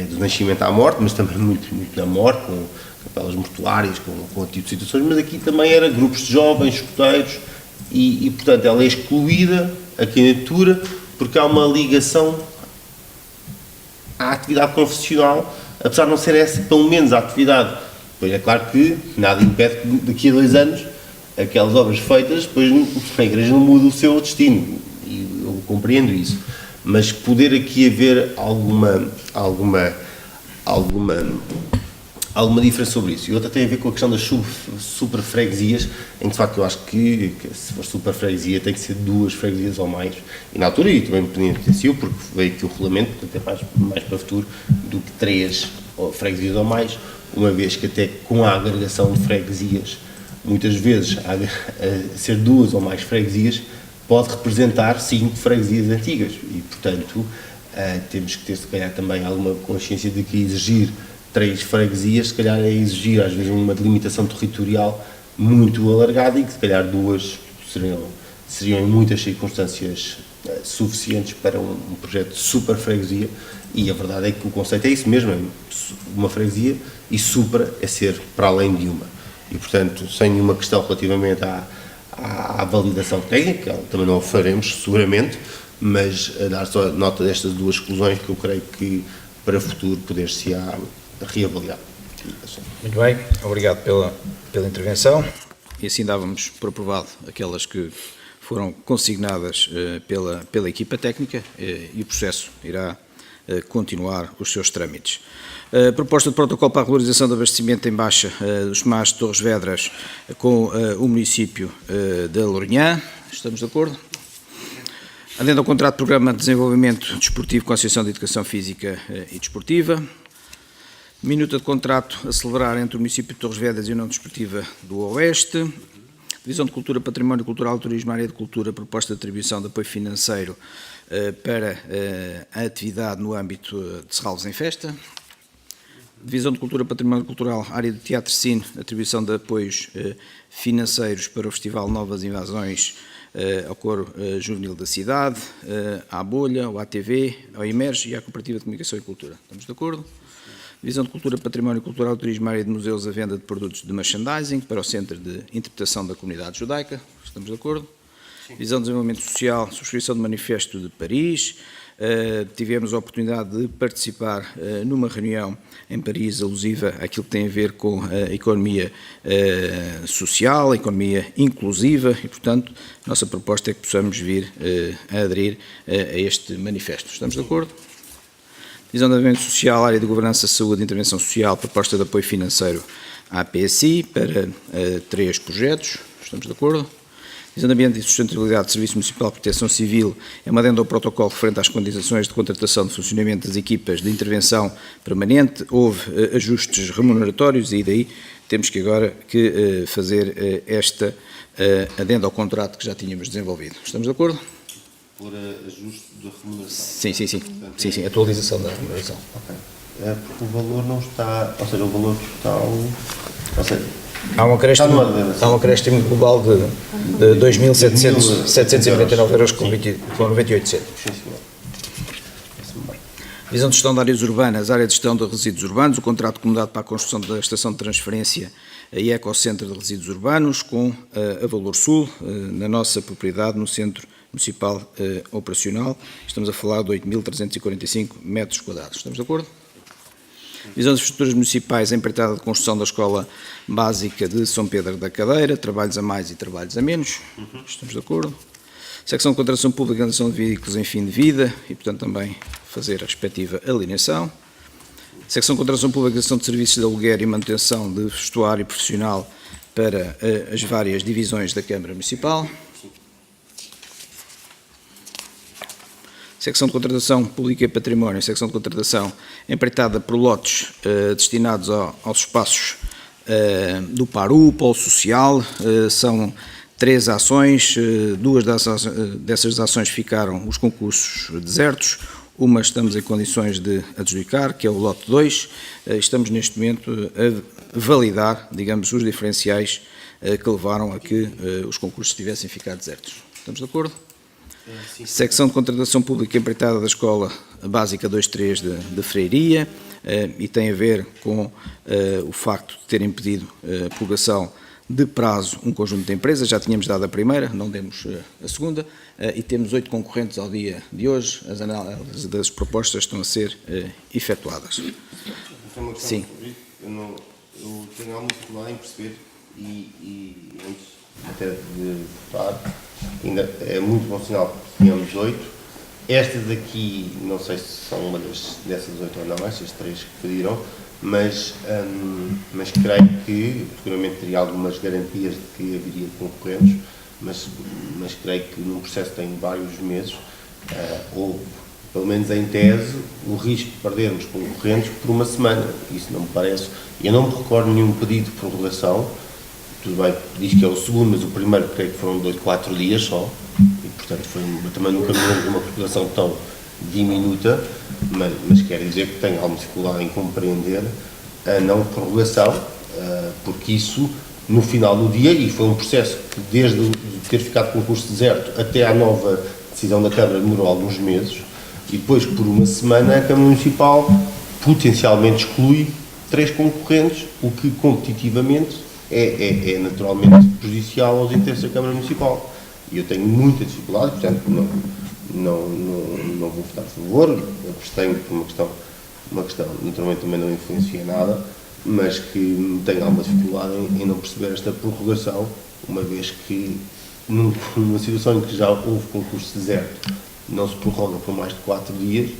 do nascimento à morte, mas também muito na morte, com capelas mortuárias, com outro tipo de situações, mas aqui também era grupos de jovens, escuteiros, e portanto ela é excluída, a candidatura, porque há uma ligação à atividade confessional, apesar de não ser essa, pelo menos, a atividade. Pois é claro que nada impede que daqui a 2 anos aquelas obras feitas, depois a Igreja não muda o seu destino, e eu compreendo isso, mas poder aqui haver alguma diferença sobre isso. E outra tem a ver com a questão das superfreguesias, em que de facto eu acho que se for superfreguesia tem que ser 2 freguesias ou mais, e na altura e também penitenciou, porque veio aqui o regulamento, portanto é mais para o futuro, do que 3 freguesias ou mais, uma vez que até com a agregação de freguesias, muitas vezes, a ser 2 ou mais freguesias, pode representar 5 freguesias antigas e, portanto, temos que ter, se calhar, também alguma consciência de que exigir 3 freguesias, se calhar é exigir, às vezes, uma delimitação territorial muito alargada e que, se calhar, 2 seriam em muitas circunstâncias suficientes para um projeto de super freguesia, e a verdade é que o conceito é isso mesmo, é uma freguesia, e super é ser para além de uma. E, portanto, sem nenhuma questão relativamente à validação técnica, também não o faremos, seguramente, mas a dar só nota destas 2 exclusões que eu creio que para o futuro poder-se-á reavaliar. Muito bem, obrigado pela intervenção. E assim dávamos por aprovado aquelas que foram consignadas pela equipa técnica e o processo irá continuar os seus trâmites. Proposta de protocolo para a regularização do abastecimento em baixa dos Tomás de Torres Vedras com o município de Lourinhã. Estamos de acordo? Adendo ao contrato de programa de desenvolvimento desportivo com a Associação de Educação Física e Desportiva. Minuta de contrato a celebrar entre o município de Torres Vedras e a União Desportiva do Oeste. Divisão de Cultura, Património Cultural, Turismo, Área de Cultura, proposta de atribuição de apoio financeiro para a atividade no âmbito de Serralves em Festa. Divisão de Cultura, Património Cultural, Área de Teatro e Cine, atribuição de apoios financeiros para o Festival Novas Invasões ao Coro Juvenil da Cidade, à Bolha, ao ATV, ao Emerge e à Cooperativa de Comunicação e Cultura. Estamos de acordo? Divisão de Cultura, Património Cultural, Turismo, Área de Museus, a venda de produtos de merchandising para o Centro de Interpretação da Comunidade Judaica. Estamos de acordo? Divisão de Desenvolvimento Social, subscrição do Manifesto de Paris. Tivemos a oportunidade de participar numa reunião em Paris alusiva àquilo que tem a ver com a economia social, a economia inclusiva e, portanto, a nossa proposta é que possamos vir a aderir a este manifesto. Estamos de acordo? Visão de desenvolvimento social, área de governança, saúde e intervenção social, proposta de apoio financeiro à PSI para 3 projetos. Estamos de acordo? Visão de ambiente e sustentabilidade, Serviço Municipal de Proteção Civil, é uma adenda ao protocolo referente às condições de contratação de funcionamento das equipas de intervenção permanente. Houve ajustes remuneratórios e daí temos que agora fazer esta adenda ao contrato que já tínhamos desenvolvido. Estamos de acordo? Por ajuste de remuneração. Sim, atualização da remuneração. Ok. Porque o valor não está, ou seja, o valor total, ou seja, Há um acréscimo global de 2.799 euros com 98 cêntimos. sim, senhor. Visão de gestão de áreas urbanas, área de gestão de resíduos urbanos, o contrato comodado para a construção da estação de transferência e Ecocentro de Resíduos Urbanos com a Valor Sul, na nossa propriedade, no Centro Municipal Operacional. Estamos a falar de 8.345 metros quadrados. Estamos de acordo? Visão das estruturas municipais, empreitada de construção da Escola Básica de São Pedro da Cadeira, trabalhos a mais e trabalhos a menos. Estamos de acordo? Secção de contratação pública e andação de veículos em fim de vida e, portanto, também fazer a respectiva alineação. Secção de contratação pública e andação de serviços de aluguer e manutenção de vestuário profissional para as várias divisões da Câmara Municipal. Secção de contratação pública e património, secção de contratação empreitada por lotes destinados aos espaços do PARU, Polo Social. São 3 ações, 2 dessas ações ficaram os concursos desertos, uma estamos em condições de adjudicar, que é o lote 2. Estamos neste momento a validar, digamos, os diferenciais que levaram a que os concursos tivessem ficado desertos. Estamos de acordo? Secção de contratação pública empreitada da Escola Básica 2.3 de Freiria e tem a ver com o facto de terem pedido a prorrogação de prazo um conjunto de empresas. Já tínhamos dado a primeira, não demos a segunda e temos 8 concorrentes ao dia de hoje. As análises das propostas estão a ser efetuadas. Sim. Eu tenho alguma dificuldade em perceber e antes até de votar, ainda é muito bom sinal porque tínhamos 8. Estas daqui, não sei se são uma dessas 8 ou não, estas 3 que pediram, mas creio que, seguramente teria algumas garantias de que haveria concorrentes, mas creio que num processo que tem vários meses, ou pelo menos em tese, o risco de perdermos concorrentes por uma semana. Isso não me parece. Eu não me recordo nenhum pedido de prorrogação. Tudo bem, diz que é o segundo, mas o primeiro creio que foram 4 dias só, e portanto também nunca me lembro de uma prorrogação tão diminuta, mas quer dizer que tenho alguma dificuldade em compreender a não prorrogação, porque isso, no final do dia, e foi um processo que desde ter ficado concurso deserto até à nova decisão da Câmara demorou alguns meses, e depois, por uma semana, a Câmara Municipal potencialmente exclui 3 concorrentes, o que competitivamente é naturalmente prejudicial aos interesses da Câmara Municipal. E eu tenho muita dificuldade, portanto não vou votar a favor, abstenho por uma questão naturalmente também não influencia nada, mas que tenho alguma dificuldade em não perceber esta prorrogação, uma vez que numa situação em que já houve concurso deserto, não se prorroga por mais de 4 dias,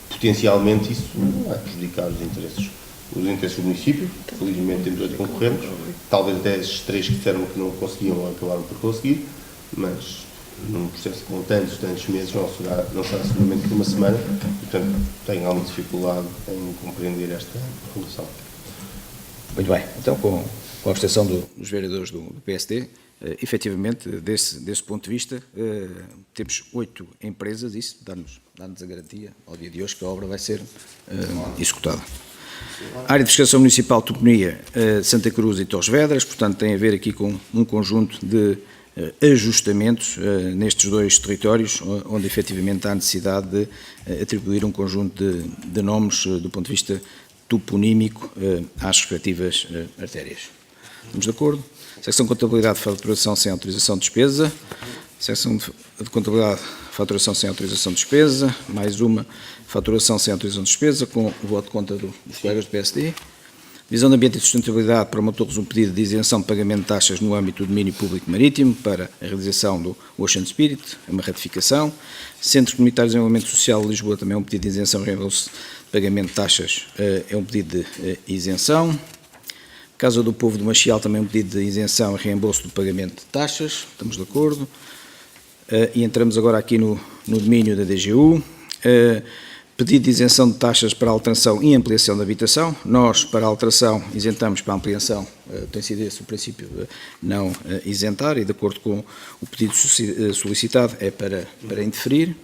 potencialmente isso vai prejudicar os interesses do município. Felizmente temos 8 concorrentes, talvez até esses 3 que disseram que não conseguiam acabaram por conseguir, mas num processo com tantos meses não será seguramente por uma semana, e, portanto tenho alguma dificuldade em compreender esta resolução. Muito bem, então com a abstenção dos vereadores do PSD, efetivamente, desse ponto de vista, temos 8 empresas, isso dá-nos a garantia ao dia de hoje que a obra vai ser executada. A área de fiscalização municipal, toponia Santa Cruz e Torres Vedras, portanto tem a ver aqui com um conjunto de ajustamentos nestes 2 territórios, onde efetivamente há necessidade de atribuir um conjunto de nomes do ponto de vista toponímico às respectivas artérias. Estamos de acordo? Secção de contabilidade de faturação sem autorização de despesa. Secção de contabilidade de faturação sem autorização de despesa. Mais uma faturação sem autorização de despesa, com o voto contra dos colegas do PSD. Visão de Ambiente e Sustentabilidade para Torres, um pedido de isenção de pagamento de taxas no âmbito do domínio público marítimo para a realização do Ocean Spirit, é uma ratificação. Centros Comunitários de Desenvolvimento Social de Lisboa também é um pedido de isenção e reembolso de pagamento de taxas, é um pedido de isenção. Casa do Povo do Machial também é um pedido de isenção e reembolso do pagamento de taxas, estamos de acordo. E entramos agora aqui no domínio da DGU. Pedido de isenção de taxas para alteração e ampliação da habitação. Nós, para a alteração, isentamos, para a ampliação, tem sido esse o princípio de não isentar, e de acordo com o pedido solicitado, é para indeferir.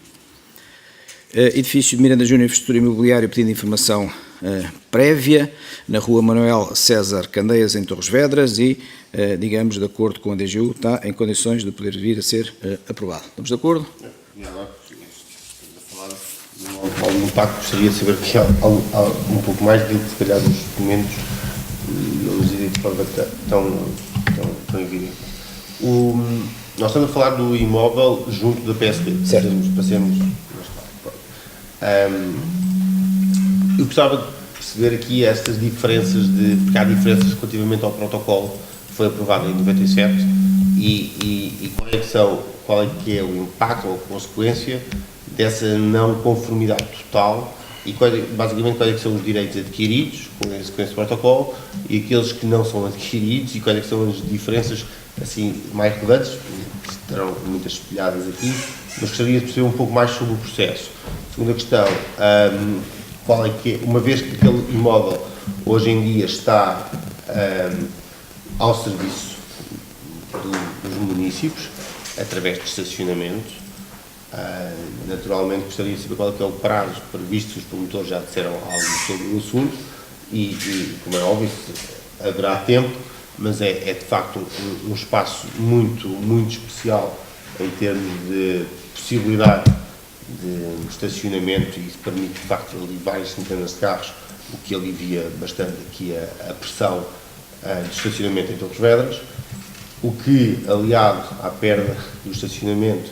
Edifício de Miranda Júnior, Infraestrutura Imobiliária, pedido de informação prévia, na Rua Manuel César Candeias, em Torres Vedras, e, digamos, de acordo com a DGU, está em condições de poder vir a ser aprovado. Estamos de acordo? Algum impacto, gostaria de saber que há um pouco mais do que se calhar os documentos não nos irem de forma tão evidente. Nós estamos a falar do imóvel junto da PSP. Certo. Passemos. Eu gostava de perceber aqui estas diferenças, porque há diferenças relativamente ao protocolo que foi aprovado em 97 e qual é que é o impacto ou a consequência dessa não conformidade total e basicamente quais é que são os direitos adquiridos com esse protocolo e aqueles que não são adquiridos e quais é que são as diferenças assim mais relevantes, que estarão muitas espelhadas aqui, mas gostaria de perceber um pouco mais sobre o processo. Segunda questão, qual é que é, uma vez que aquele imóvel hoje em dia está ao serviço dos municípios, através de estacionamento, naturalmente gostaria de saber qual é que é o prazo previsto, os promotores já disseram algo sobre o assunto e como é óbvio, haverá tempo, mas é de facto um espaço muito especial em termos de possibilidade de estacionamento e isso permite de facto ali várias centenas de carros, o que alivia bastante aqui a pressão de estacionamento em Torres Vedras, o que, aliado à perda do estacionamento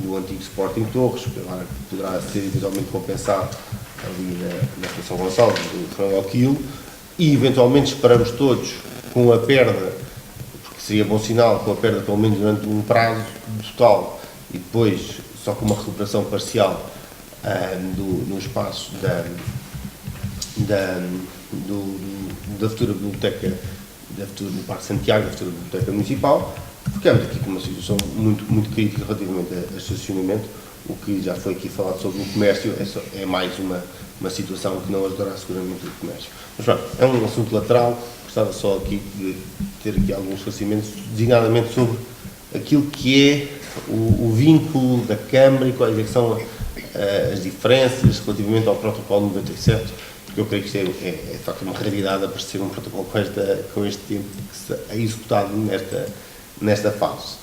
no antigo Sporting Torres, que agora poderá ser eventualmente compensado ali na Estação Gonçalves, do Frango ao Quilo, e eventualmente esperamos todos com a perda, porque seria bom sinal, com a perda pelo menos durante um prazo total e depois só com uma recuperação parcial no espaço da futura biblioteca, do Parque Santiago, da futura biblioteca municipal. Ficamos aqui com uma situação muito crítica relativamente a estacionamento, o que já foi aqui falado sobre o comércio, é mais uma situação que não ajudará seguramente o comércio. Mas pronto, é um assunto lateral, gostava só aqui de ter aqui alguns esclarecimentos, designadamente sobre aquilo que é o vínculo da Câmara e quais é que são as diferenças relativamente ao protocolo 97, porque eu creio que isto é de facto uma raridade aparecer um protocolo com este tempo que é executado nesta fase.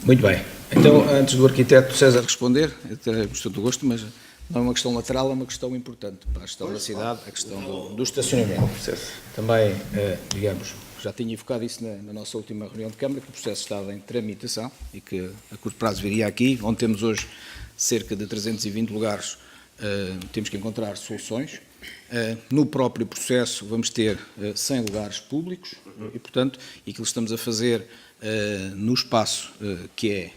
Muito bem. Então, antes do arquiteto César responder, eu gostou do gosto, mas não é uma questão lateral, é uma questão importante para a gestão da cidade, a questão do estacionamento. Também, digamos, já tinha evocado isso na nossa última reunião de Câmara, que o processo estava em tramitação e que a curto prazo viria aqui, onde temos hoje cerca de 320 lugares, temos que encontrar soluções. No próprio processo vamos ter 100 lugares públicos e, portanto, aquilo que estamos a fazer no espaço que é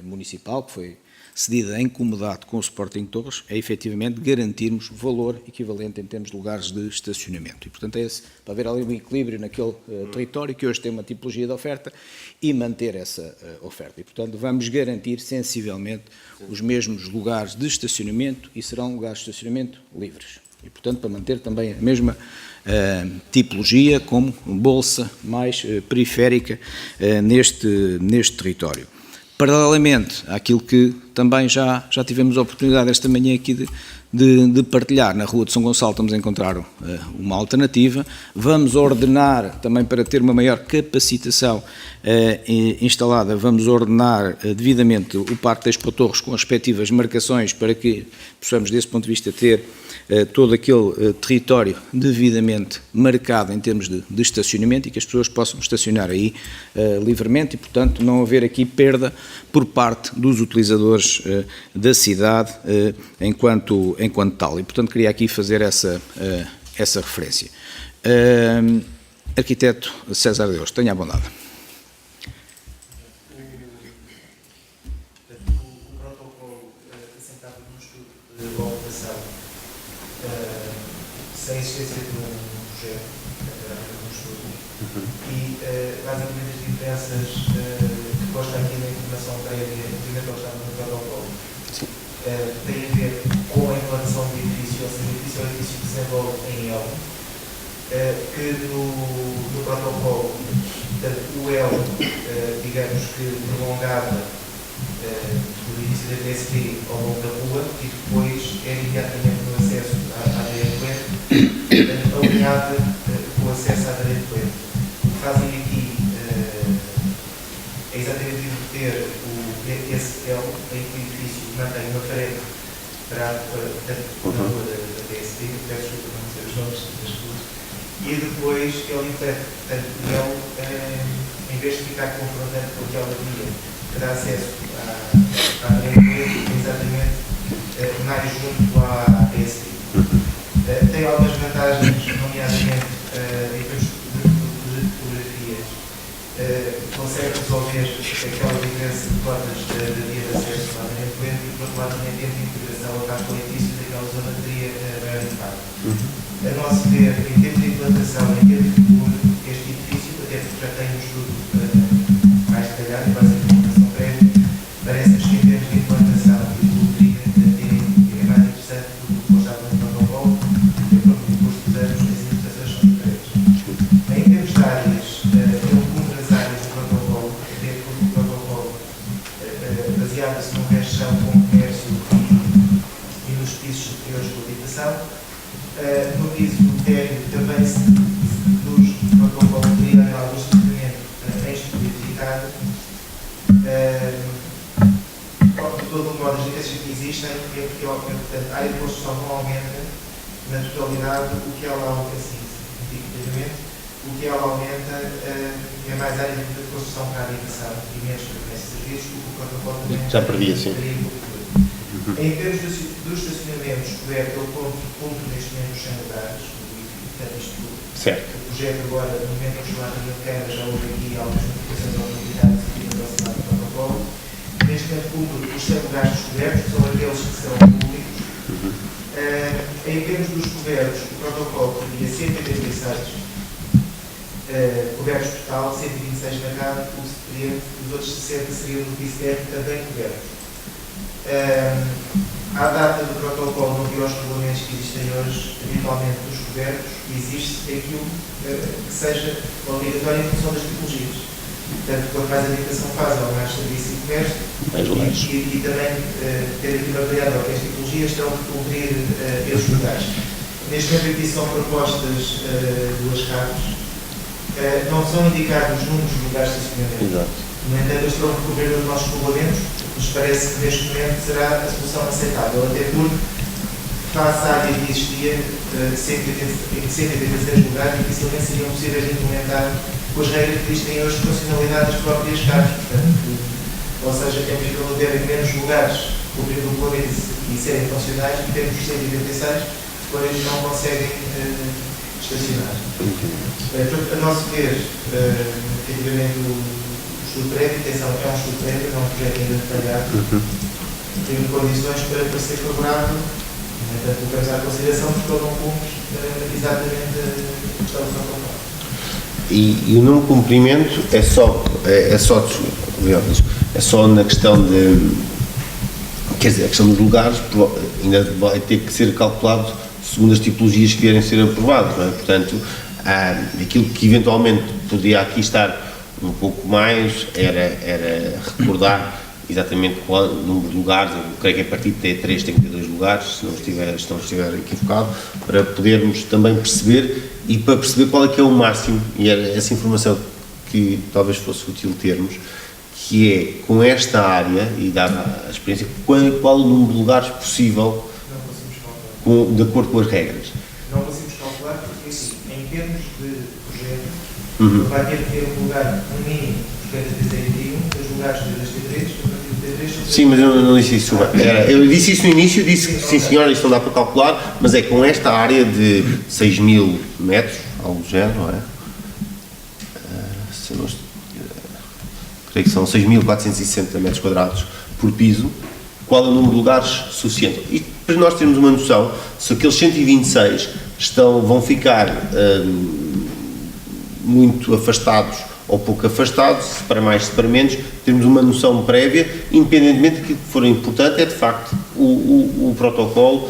municipal, que foi cedido em comodato com o Sporting Torres, é efetivamente garantirmos valor equivalente em termos de lugares de estacionamento. E, portanto, é para haver ali um equilíbrio naquele território que hoje tem uma tipologia de oferta e manter essa oferta. E, portanto, vamos garantir sensivelmente os mesmos lugares de estacionamento e serão lugares de estacionamento livres. E, portanto, para manter também a mesma tipologia como bolsa mais periférica neste território. Paralelamente àquilo que também já tivemos a oportunidade esta manhã aqui de partilhar, na Rua de São Gonçalo estamos a encontrar uma alternativa, vamos ordenar também para ter uma maior capacitação instalada, vamos ordenar devidamente o Parque da Expo Torres com as respectivas marcações para que possamos desse ponto de vista ter todo aquele território devidamente marcado em termos de estacionamento e que as pessoas possam estacionar aí livremente e, portanto, não haver aqui perda por parte dos utilizadores da cidade enquanto tal. E, portanto, queria aqui fazer essa essa referência. Arquiteto César Deus, tenha a bondade. O protocolo assentado num estudo de ocupação sem existência de um projeto, um estudo, e basicamente as diferenças que consta aqui na informação prévia relativamente ao estado do protocolo têm a ver com a implantação do edifício, ou seja, o edifício é um edifício que se desenvolve em L, que no protocolo, portanto, o L, digamos que prolongava do início da PSP ao longo da rua e depois era imediatamente no acesso à área de Coelho, alinhada com o acesso à área de Coelho. O que fazem aqui é exatamente inverter esse L em que o edifício mantém uma parede para a rua da PSP, peço desculpa não dizer os nomes das ruas, e depois ele inverte, portanto, ele, em vez de ficar confrontando com aquela via que dá acesso à rede, exatamente mais junto à PSP. Tem algumas vantagens, nomeadamente em termos de fotografias, consegue resolver aquela diferença de cotas da via de acesso à rede e, por outro lado, também tem a integração a carros coletiços daquela zona que teria maior impacto. A nosso ver, em termos de implantação, em termos de futuro, este edifício, até porque já tem um estudo mais detalhado, quase a informação prévia, parece-nos que em termos de implantação e de futuro é mais interessante do que constava no protocolo, porque o próprio curso dos anos as importações são diferentes. Em termos de áreas, ele cumpre as áreas do protocolo, até porque o protocolo baseava-se num resto com o comércio e nos pisos superiores de habitação. No piso do térreo também se reduz o protocolo de algum equipamento explicificado. De todo modo, as diferenças que existem é porque portanto, a área de construção não aumenta na totalidade o que ela aumenta, significativamente, o que ela aumenta é mais área de construção para a habitação e menos para comércio e serviços, o que o protocolo também já previa, sim. Em termos dos estacionamentos, ele cumpre neste momento os 100 lugares, portanto, isto, o projeto agora, no momento em que chegou à linha de câmara, já houve aqui algumas notificações de autoridades aqui aproximadas do protocolo. Neste momento cumpre os 100 lugares descobertos, que são aqueles que serão públicos. Em termos dos cobertos, o protocolo previa 186 cobertos total, 126 na cave, os outros 60 seriam no piso térreo também cobertos. À data do protocolo, não viu os regulamentos que existem hoje, habitualmente dos cobertos, existe aquilo que seja obrigatório em função das tipologias. Portanto, quanto mais habitação faz, ou mais serviço e comércio, e também ter aqui uma variável que as tipologias terão que cumprir esses lugares. Neste momento aqui são propostas duas caves, não são indicados os números de lugares de estacionamento. No entanto, eles terão que cumprir os nossos regulamentos. Nos parece que neste momento será a solução aceitável, até porque face à área que existia, 186 lugares dificilmente seriam possíveis de implementar com as regras que existem hoje de funcionalidade das próprias casas. Ou seja, é possível haver menos lugares cumprindo o regulamento e serem funcionais, e temos 186 depois não conseguem estacionar. Portanto, a nosso ver, efetivamente, estudo prévio, atenção, é um estudo prévio, não é um projeto ainda detalhado, tem condições para ser favorável, portanto, colocamos à consideração porque ele não cumpre exatamente a questão do protocolo. E o não cumprimento é só na questão de, quer dizer, a questão dos lugares ainda vai ter que ser calculado segundo as tipologias que vierem a ser aprovadas, não é? Portanto, aquilo que eventualmente podia aqui estar um pouco mais era recordar exatamente qual número de lugares. Eu creio que a partir de T3 tem que ter 2 lugares, se não estiver equivocado, para podermos também perceber e para perceber qual é que é o máximo, e era essa informação que talvez fosse útil termos, que é com esta área, e dada a experiência, qual o número de lugares possível de acordo com as regras. Não conseguimos calcular porque, assim, em termos de projeto, vai ter que ter um lugar, um mínimo, dos 31, dos lugares das T3, a partir do T3 Sim, mas eu não disse isso. Eu disse isso no início, disse que sim senhora, isso não dá para calcular, mas é com esta área de 6.000 metros, algo do género, não é? Creio que são 6.460 metros quadrados por piso, qual é o número de lugares suficiente? E para nós termos uma noção, se aqueles 126 vão ficar muito afastados ou pouco afastados, se para mais, se para menos, termos uma noção prévia, independentemente daquilo que for importante, é de facto o protocolo,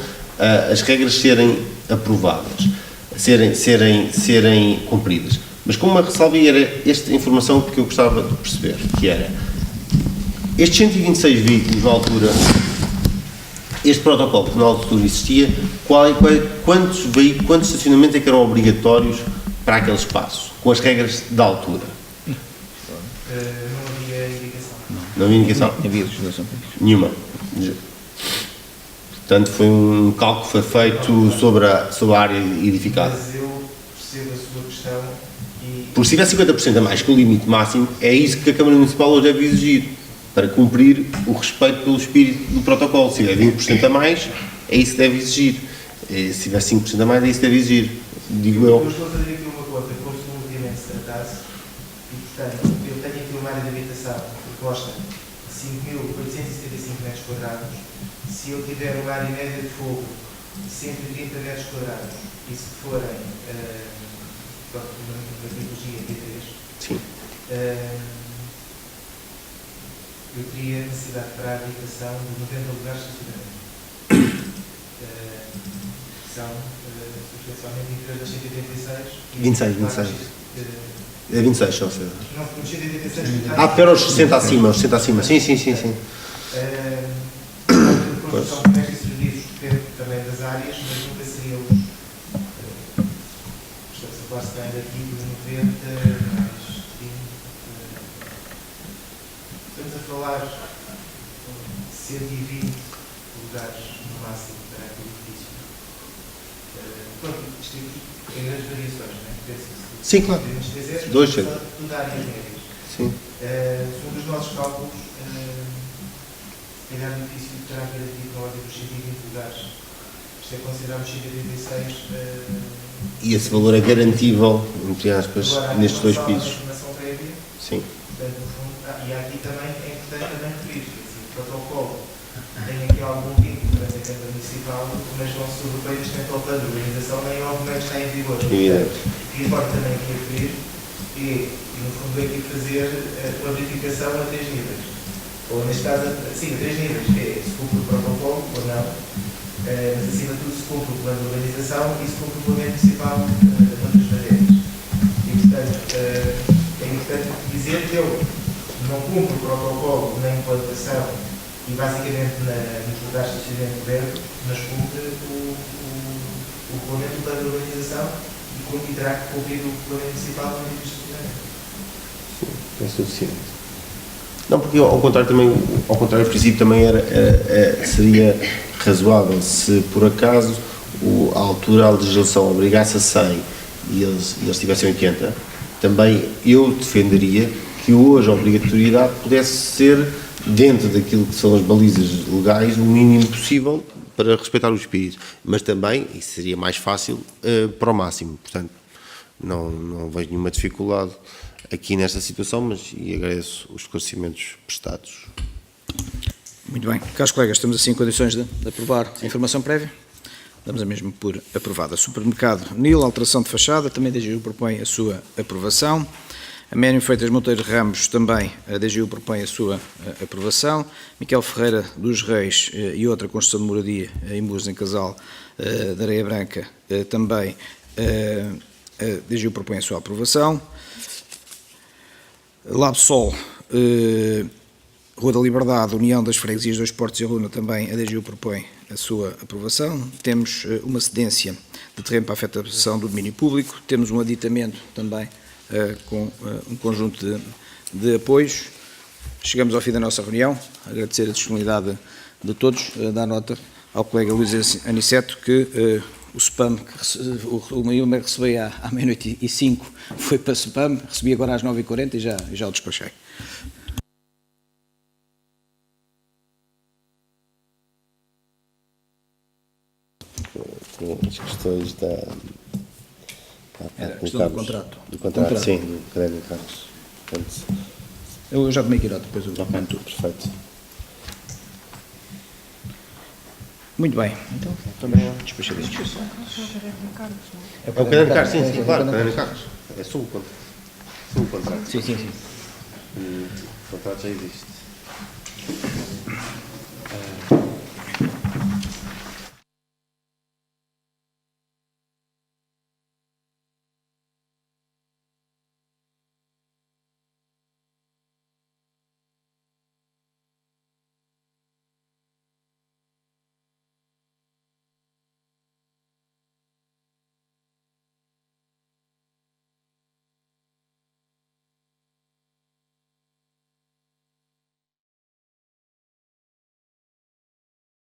as regras serem aprovadas, serem cumpridas. Mas com uma ressalva, era esta informação que eu gostava de perceber, que era, estes 126 veículos na altura, este protocolo que na altura existia, quantos estacionamentos é que eram obrigatórios para aquele espaço, com as regras da altura? Não havia indicação. Não havia indicação? Não havia legislação. Nenhuma. Portanto, foi um cálculo que foi feito sobre a área edificada. Mas eu percebo a sua questão e... Por se tiver 50% a mais que o limite máximo, é isso que a Câmara Municipal hoje deve exigir, para cumprir o respeito pelo espírito do protocolo. Se tiver 20% a mais, é isso que deve exigir. Se tiver 5% a mais, é isso que deve exigir. Digo eu. Eu estou a fazer aqui uma conta, como se um movimento se tratasse, e portanto, eu tenho aqui uma área de habitação proposta de 5.875 metros quadrados. Se eu tiver uma área média de fogo de 130 metros quadrados, e se forem uma tipologia T3, Sim. eu teria necessidade para a habitação de 90 lugares de estacionamento. São substancialmente inferiores aos 186. 26. É 26, só se... Não, os 186. para os 60 acima, Sim. A construção de comércio e serviços depende também das áreas, mas nunca seria os. Estamos a falar se bem daqui de 90, mais 30. Estamos a falar de 120 lugares no máximo para aquele edifício. Pronto, isto tem grandes variações, não é? Sim, claro. Dois, tudo áreas médias. Sim. Segundo os nossos cálculos, se calhar o edifício terá garantido na ordem dos 120 lugares. Isto é considerado os 136. E esse valor é garantível, entre aspas, Agora, nestes dois a pisos. informação prévia, Sim. portanto, no fundo, e aqui também é importante também referir, o protocolo tem aqui algum vínculo durante a Câmara Municipal, mas não se sobrepõe bastante ao plano de organização, nem obviamente está em vigor. Evidente. O que importa também aqui referir é, no fundo, aqui fazer uma verificação a 3 níveis. Ou, neste caso, sim, a 3 níveis, que é se cumpre o protocolo ou não, mas, acima de tudo, se cumpre o plano de organização e se cumpre o Regulamento Municipal noutras matérias. E, portanto, é importante dizer que eu não cumpro o protocolo na implantação e, basicamente, nos lugares de estacionamento coberto, mas cumpre o Regulamento do plano de organização e terá que cumprir o Regulamento Municipal no nível de estacionamento. É suficiente. Não, porque ao contrário, o princípio também seria razoável se por acaso a altura, a legislação obrigasse a 100 e eles tivessem 80, também eu defenderia que hoje a obrigatoriedade pudesse ser dentro daquilo que são as balizas legais, o mínimo possível para respeitar o espírito, mas também, isso seria mais fácil, para o máximo. Portanto, não vejo nenhuma dificuldade aqui nesta situação, e agradeço os esclarecimentos prestados. Muito bem. Caros colegas, estamos assim em condições de aprovar a informação prévia? Damos a mesma por aprovada. Supermercado Nil, alteração de fachada, também a DGU propõe a sua aprovação. A Ménio Freitas Monteiro Ramos, também a DGU propõe a sua aprovação. Miquel Ferreira dos Reis e outra construção de moradia em Muros em Casal de Areia Branca, também a DGU propõe a sua aprovação. Labsol, Rua da Liberdade, União das Freguesias dos Portos e Luna, também a DGU propõe a sua aprovação. Temos uma cedência de terreno para a afetação do domínio público, temos um aditamento também com um conjunto de apoios. Chegamos ao fim da nossa reunião, agradecer a disponibilidade de todos, dar nota ao colega Luís Aniceto que o spam, o e-mail que recebi à meia-noite e 5 foi para spam, recebi agora às 9h40 e já o despachei. com as questões da... Era a questão do contrato. Do contrato, sim, do Académico de Carlos. Portanto, Eu já tomei aqui nota, depois eu documento. perfeito. Muito bem. Então, também despachadinho. É o Académico de Carlos, sim, claro, o Académico de Carlos. É só o contrato. Sim. O contrato já existe.